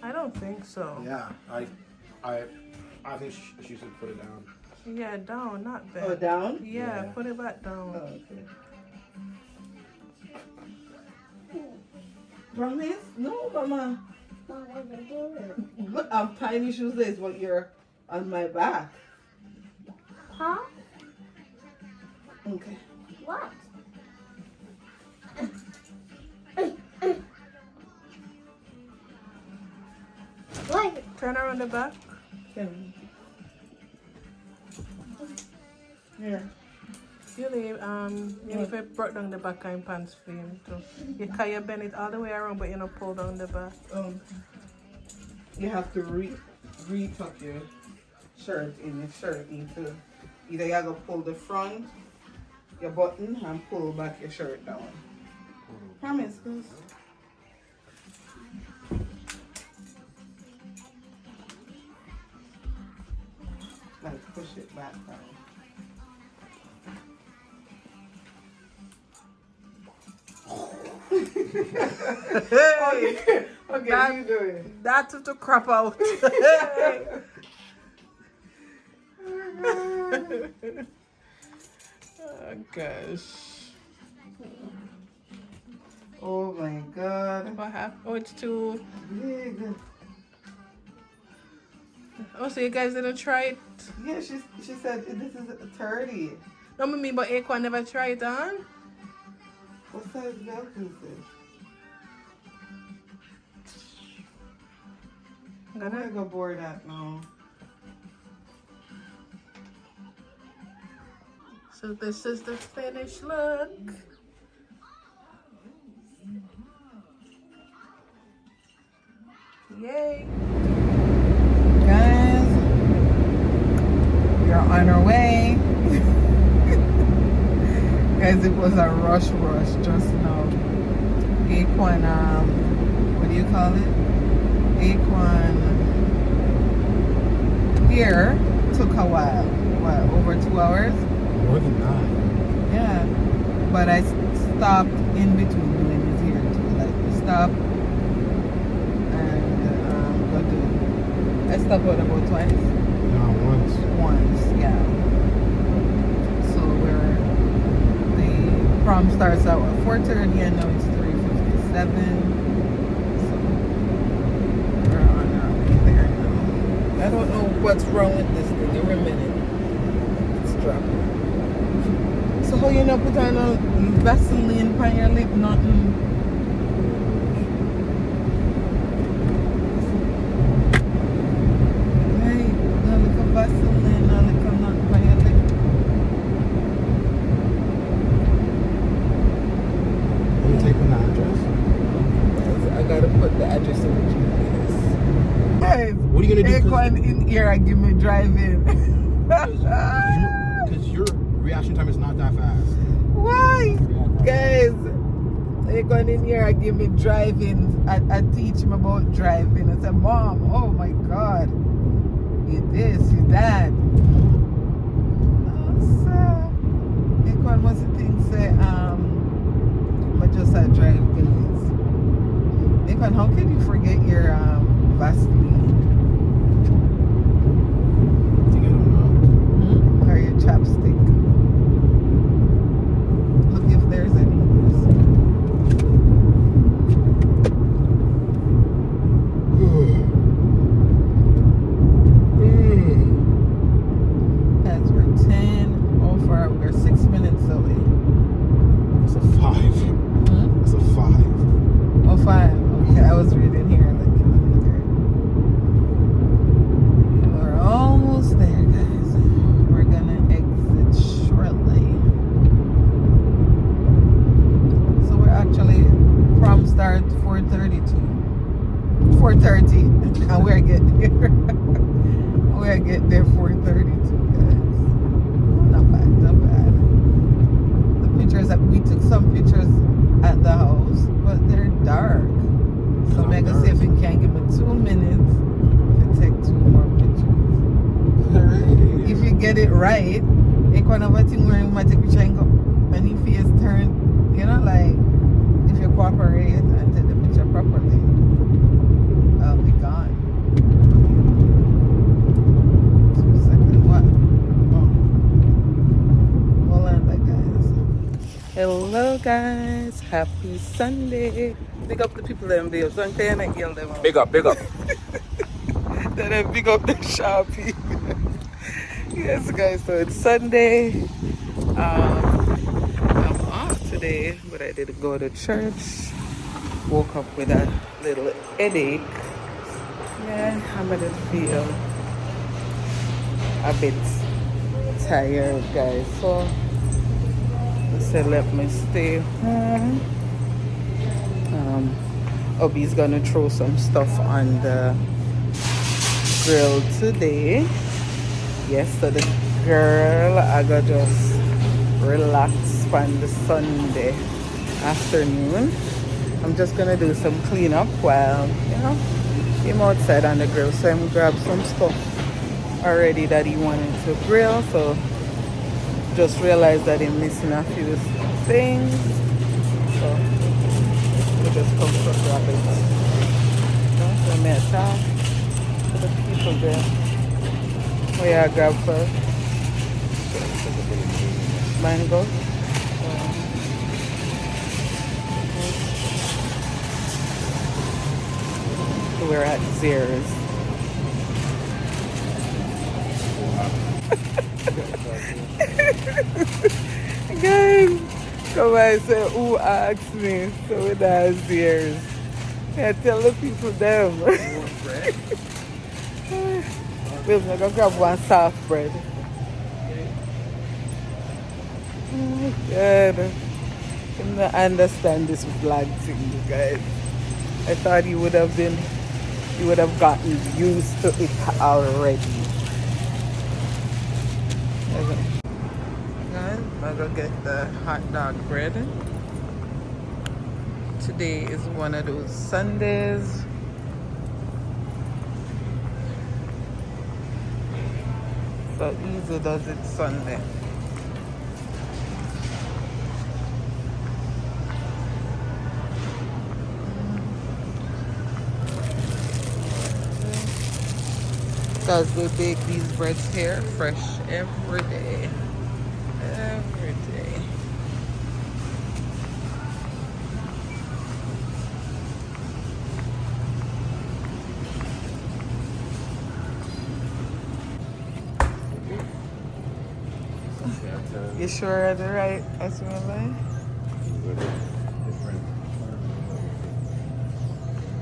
I don't think so. Yeah. I think she should put it down. Yeah, down, not bend. Oh, down? Yeah, Yeah. put it back down. Oh, okay. Promise? No, Mama. Mom, what are you doing? Look, I'm tiny shoes is what you're on my back. Huh? Okay. What? What? Turn around the back. Here. You need to brought down the back and pants for him too. You can bend it all the way around, but you don't pull down the back. You have to re-tuck your shirt in. Your shirt into either you have to pull the front, your button, and pull back your shirt down. Promise, cause like push it back down. Hey, Okay, That- you do it. that's to crop out. Oh gosh. Oh my God. What happened? Oh, it's too. Big. Oh, so you guys didn't try it? Yeah, she said this is a 30. No, me, but Aqua never tried it on. What size belt is this? I'm gonna go board that now. So this is the finished look. Yay. Guys, we're on our way. Guys, it was a rush just now. Aquan, what do you call it? Aquan here took a while. What, over 2 hours? More than that. Yeah. But I stopped in between doing this here too. Like we stopped and got to. I stopped about twice. No, once. Once, yeah. So the prom starts out at 4:30 and now it's 3:57. So we're on our way there now. I don't know what's wrong with this thing. Every minute it's dropping. So how you not put on a Vaseline on your lip? Nothing. Right, no little Vaseline, no little nothing on your lip. Let me take the address. I gotta put the address in the GPS. Hey, What are you gonna do? Aquan in here and give me driving. Because your reaction time is not that fast. Why? Guys, Aquan in here and give me driving. I teach him about driving. I said, Mom, oh my God. You this, you that. Aquan, what's the thing say? I just drive guys. Aquan, how can you forget your Vaseline? I think I don't know. Hmm? start 4:32. 4:30, and we're getting there. We're getting there 4:32, guys. Not bad, not bad. The pictures that we took some pictures at the house, but they're dark. So I'm gonna see if it can give me 2 minutes to take 2 more pictures. If you get it right, it's one of the things where you might take a picture and go, when your face turn, you know, like if you cooperate and take the picture properly, I'll be gone. 2 seconds. What? Oh. Hold on, guys. Hello, guys. Happy Sunday. Big up the people them there. So I'm saying I yell them out. Big up, big up. Then I big up the Sharpie. Yes, guys. So it's Sunday. I'm off today, but I did go to church. Woke up with a little headache. Yeah, I'm gonna feel a bit tired, guys. So I said, let me stay home. Obi's gonna throw some stuff on the grill today. Yes, so the girl, I gotta just relax on the Sunday afternoon. I'm just gonna do some cleanup while, you know, I'm outside on the grill. So I'm grab some stuff already that he wanted to grill. So just realized that I'm missing a few things. So we just come to grab it. So I may talk to the people there. Oh yeah, grab first. Mango. We're at Zers. Guys, come on, say who asked me? So with our Zers. Yeah, tell the people them. We're gonna grab one soft bread. Oh God. I don't understand this vlog thing, you guys. I thought you would have gotten used to it already. Guys, I'm gonna get the hot dog bread. Today is one of those Sundays. So easy does it Sunday. Because they bake these breads here fresh every day. Every day. You sure are the right Esmeralda?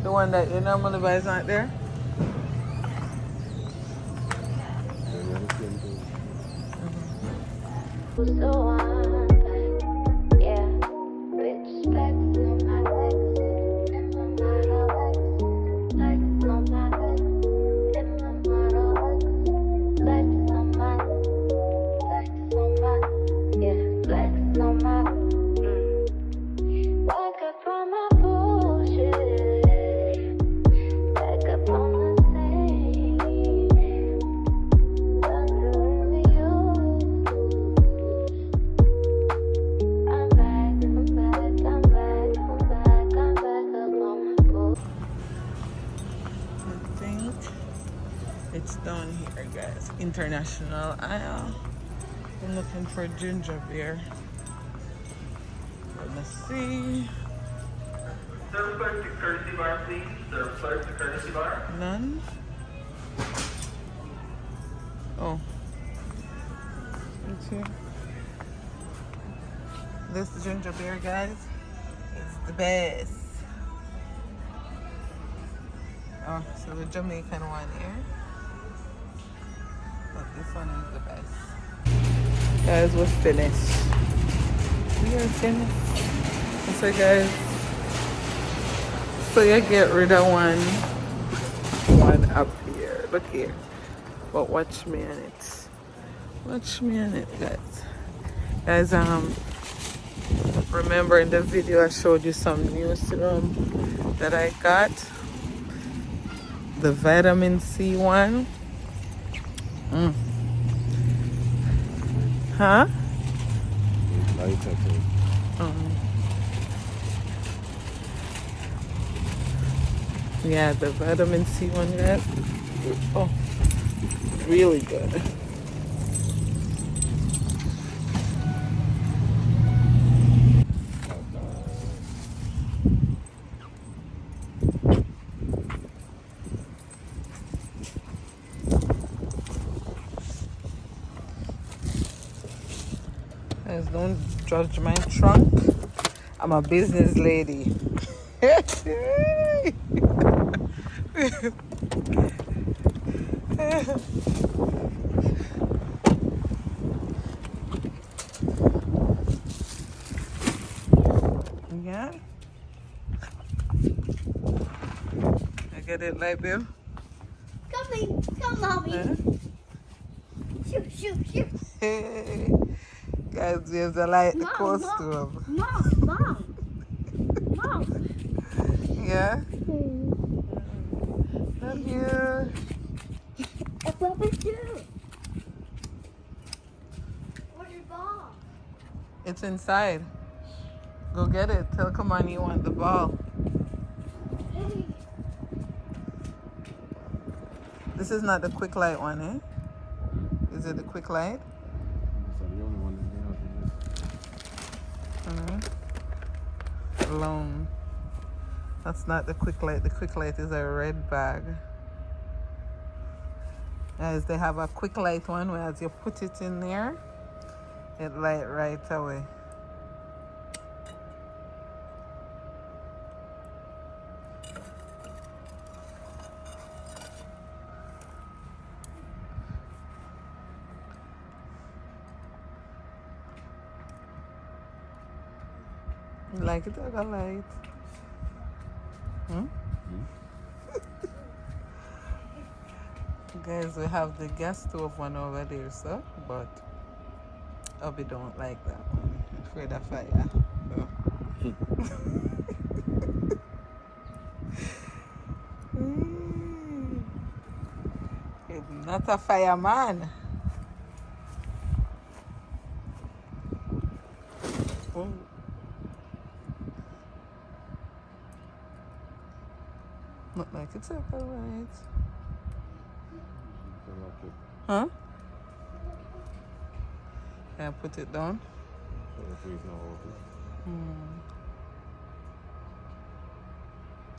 The one that you normally buy is not there? So I'm back, yeah. Rich stacks on my legs, and my model X. Flex on my legs, and my model X. Flex on my, yeah. Flex on my. Woke up from my bullshit, back up on the scene. It's down here, guys. International aisle. I'm looking for ginger beer. Let me see. Serve clerk to courtesy bar, please. Serve clerk to courtesy bar. None. Oh. It's here. This ginger beer, guys, is the best. Oh, so the Jamaican one here. But this one is the best. Guys, we're finished. We are finished. So guys, So you get rid of one up here. Look here. But watch me on it. Watch me on it, guys. Guys, remember in the video I showed you some new serum that I got. The vitamin C one. Huh? Yeah, the vitamin C one, guys. Oh, really good. Guys, don't judge my trunk. I'm a business lady. Yeah. I get it like Bill. Come, mommy. Shoot, shoot, shoot. Hey. Guys, there's a light costume. Mom. Yeah. Love you. That's what we do. Where's your ball? It's inside. Go get it. Tell Kamani you want the ball. Hey. This is not the quick light one, eh? Is it the quick light? Alone. That's not the quick light. The quick light is a red bag. Guys, they have a quick light one where as you put it in there, it light right away. You like it or the light? Guys, we have the gas stove one over there, so but Obi don't like that one. Afraid of fire. He's not a fireman. Oh. Look like it's alright. Huh? Can I put it down?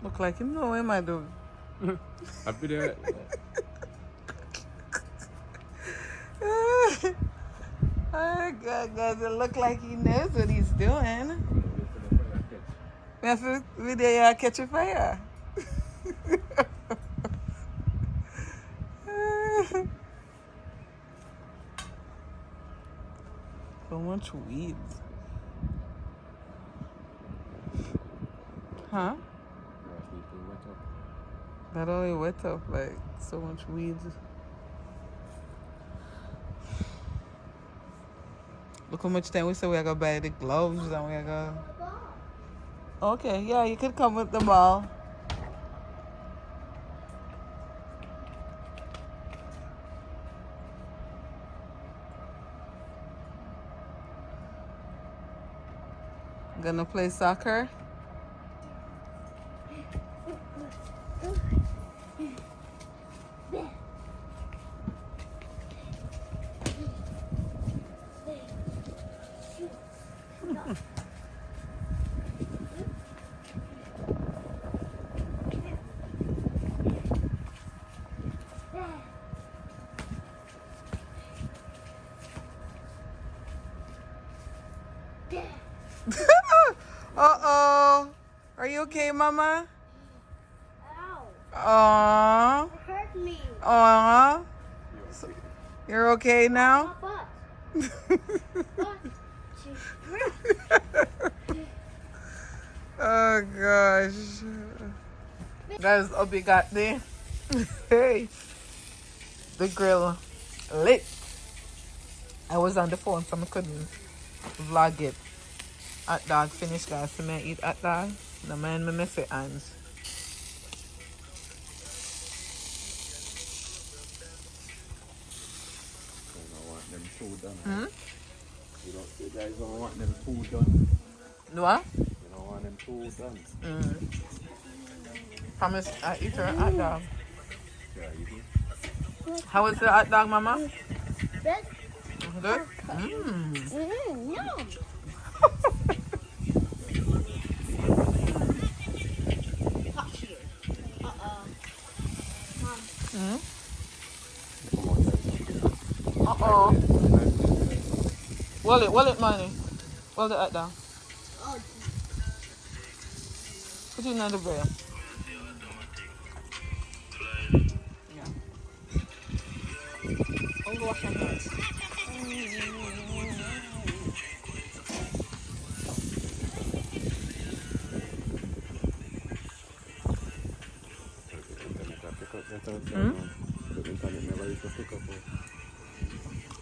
Look like him know what am I doing? I'll be there. Oh God, guys, it look like he knows what he's doing. We have to video catch a fire. So much weeds. Huh? That only wet up like so much weeds. Look how much time we say we are gonna buy the gloves and we are gonna. Okay, yeah, you could come with the ball. Gonna play soccer? Uh-oh. Are you okay, Mama? Ow. Aww. It hurt me. Aww. You're okay now? My butt. Oh, gosh. Guys, Obi got the hey, the grill lit. I was on the phone so I couldn't vlog it. Hot dog finished, guys. So I eat hot dog. No man me mess with hands. I want them food done. You guys don't want them food done. No what? You don't want them food done. Promise I eat her hot dog. Yeah, you do. How was the hot dog, mama? Good. Good? Yum. Hot cheer. Mom. Uh-oh. Wallet money. Hold the hot dog. Oh, Put it in the bread. I'm wash my hands. Internet never used to pick up.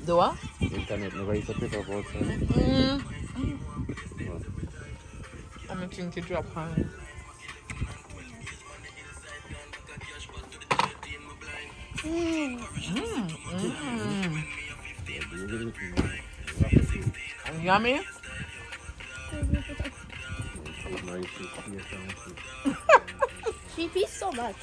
The what? Internet never used to pick up outside. I'm going to drop hand. Yummy? She pees so much.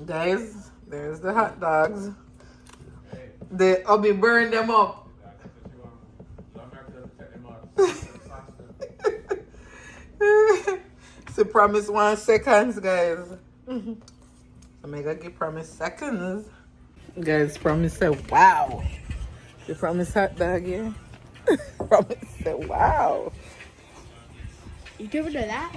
Guys, there's the hot dogs. The Obi burned them up. So promise 1 second, guys. So make a give promise seconds. Guys, promise said wow. The promise hot dog here. Promise said wow. You give her to that?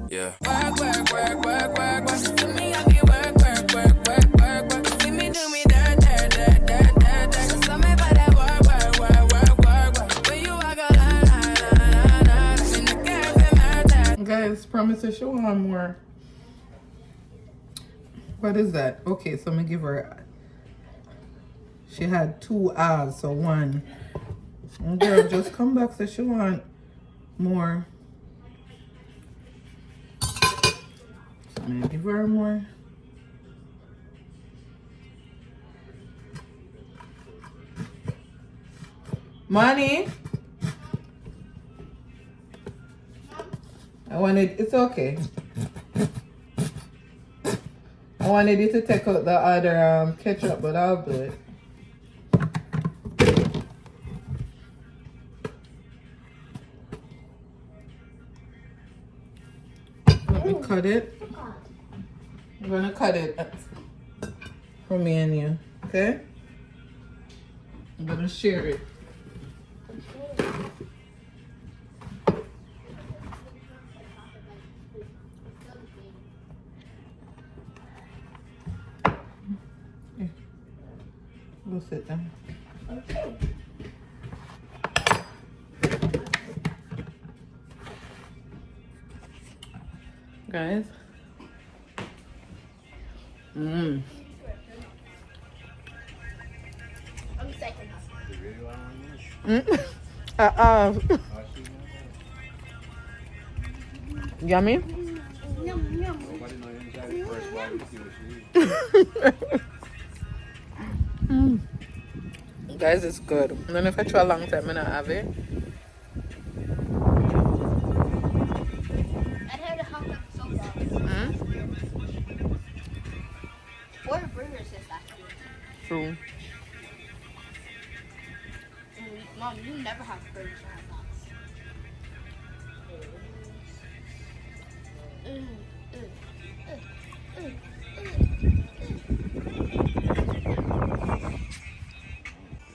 Yeah. Guys, promise to show her more. What is that? Okay, so I'm gonna give her. She had 2 R's, so 1. Girl, just come back so she want more. So I'm gonna give her more. Money. It's okay. I wanted you to take out the other ketchup, but I'll do it. Let me cut it. I'm gonna cut it for me and you, okay? I'm gonna share it. Go sit down. Guys. I'm second. Yummy? Yum, yum. Nobody know you enjoy the first one. Guys, it's good. And then if I try a long time, I not have it. I'd have to hop up so far. What a burger is this actually? True. Mom, you never have fridge hot dogs.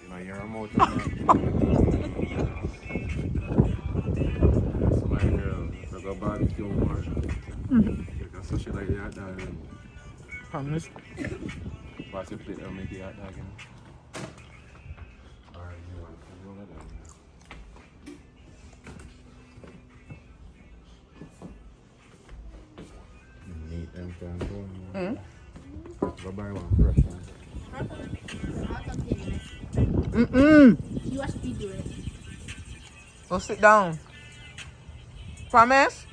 You know, you're remote on that. That's my girl. So go barbecue more. Because so she like the hot dog. Promise. What's your plate? I'll make the hot dog. Alright, you want to roll it down. Neat them can go. Go buy one fresh one. Hot dog dinner. Mm-mm. You watch me do it. Go sit down. Promise?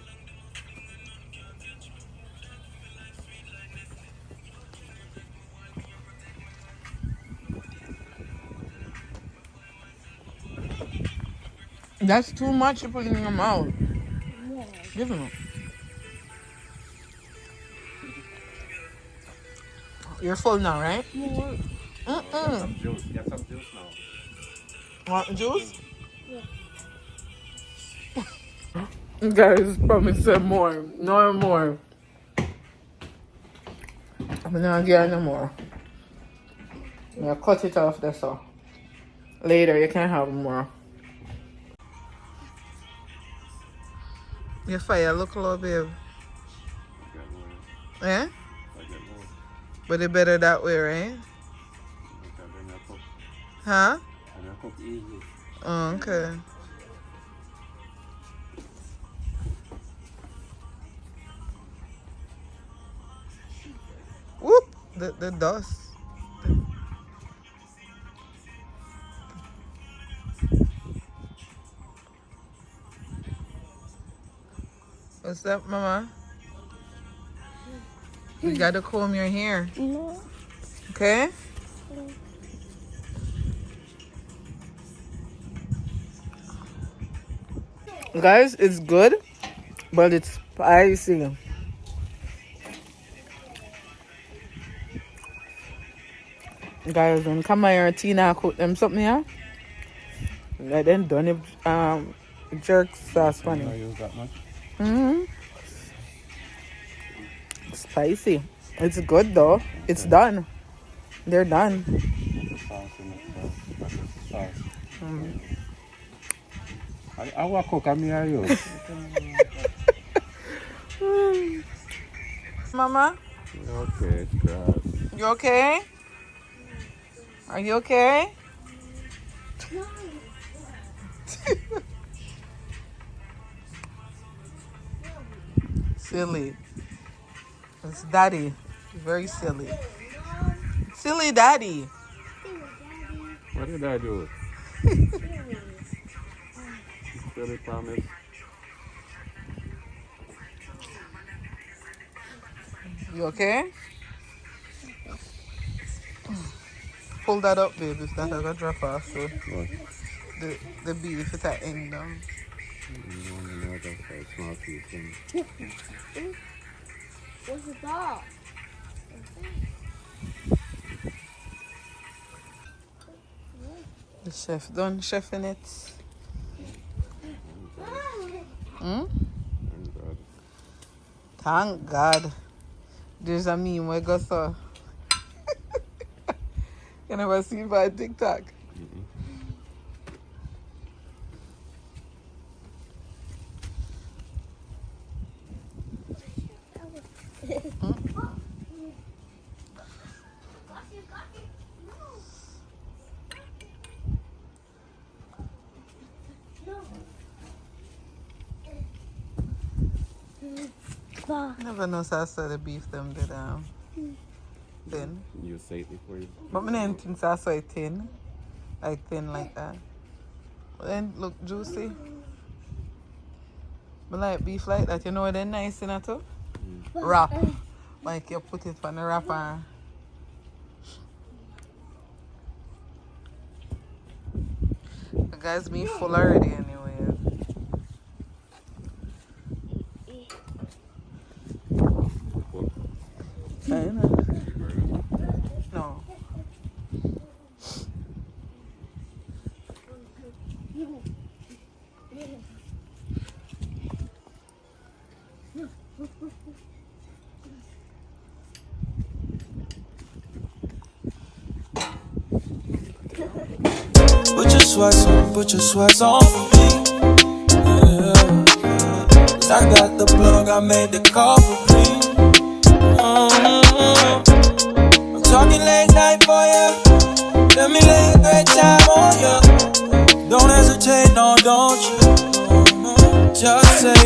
That's too much you're putting in your mouth. Give him. You're full now, right? More. Mm-mm. Some juice. Get some juice now. Want juice? Guys, promise some more. No more. I'm not getting no more. I'm gonna cut it off there so. Later, you can have more. Your fire look low, babe. Get more. Eh? I get more. But it better that way, right? You can bring a cup. Huh? And a cup easy. Oh, okay. Whoop! The dust. What's up, Mama? You gotta comb your hair. No. Okay? Guys, it's good, but it's spicy. Guys, when Kamaya and Tina cook them something here, let them done it jerk sauce You funny. don't use that much? Mm-hmm. Spicy. It's good though. It's done. They're done. Sauce in it. Sauce. I will cook a me and you. Mama, Okay, God. you okay? Are you okay? Silly. It's daddy. Very silly. Silly daddy. What did I do? Silly promise. You okay? Pull that up, babe. If that I got drop off. So What? the beef is at end down. No, that's a small piece. What's the dog? The chef done chefing it. Hmm? Thank God. Thank God. There's a meme where go so. You never see it by TikTok. Never know so I saw the beef them did thin. You say it before you. But I didn't think so I saw it thin. Like thin like that. But then look juicy. I like beef like that. You know what they're nice in it too? Wrap. Like you put it on the wrapper. The guys me full already anyway. I know. No. sweats on, put your sweats on for me. Yeah. I got the plug, I made the call for me. I'm talking late night for ya. Let me lay a great time on ya. Don't hesitate, no, don't you? Just say you